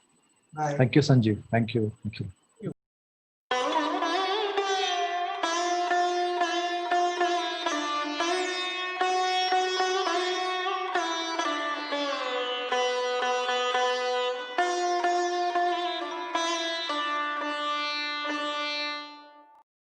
Bye. Thank you, Sanjeev. Thank you. Thank you.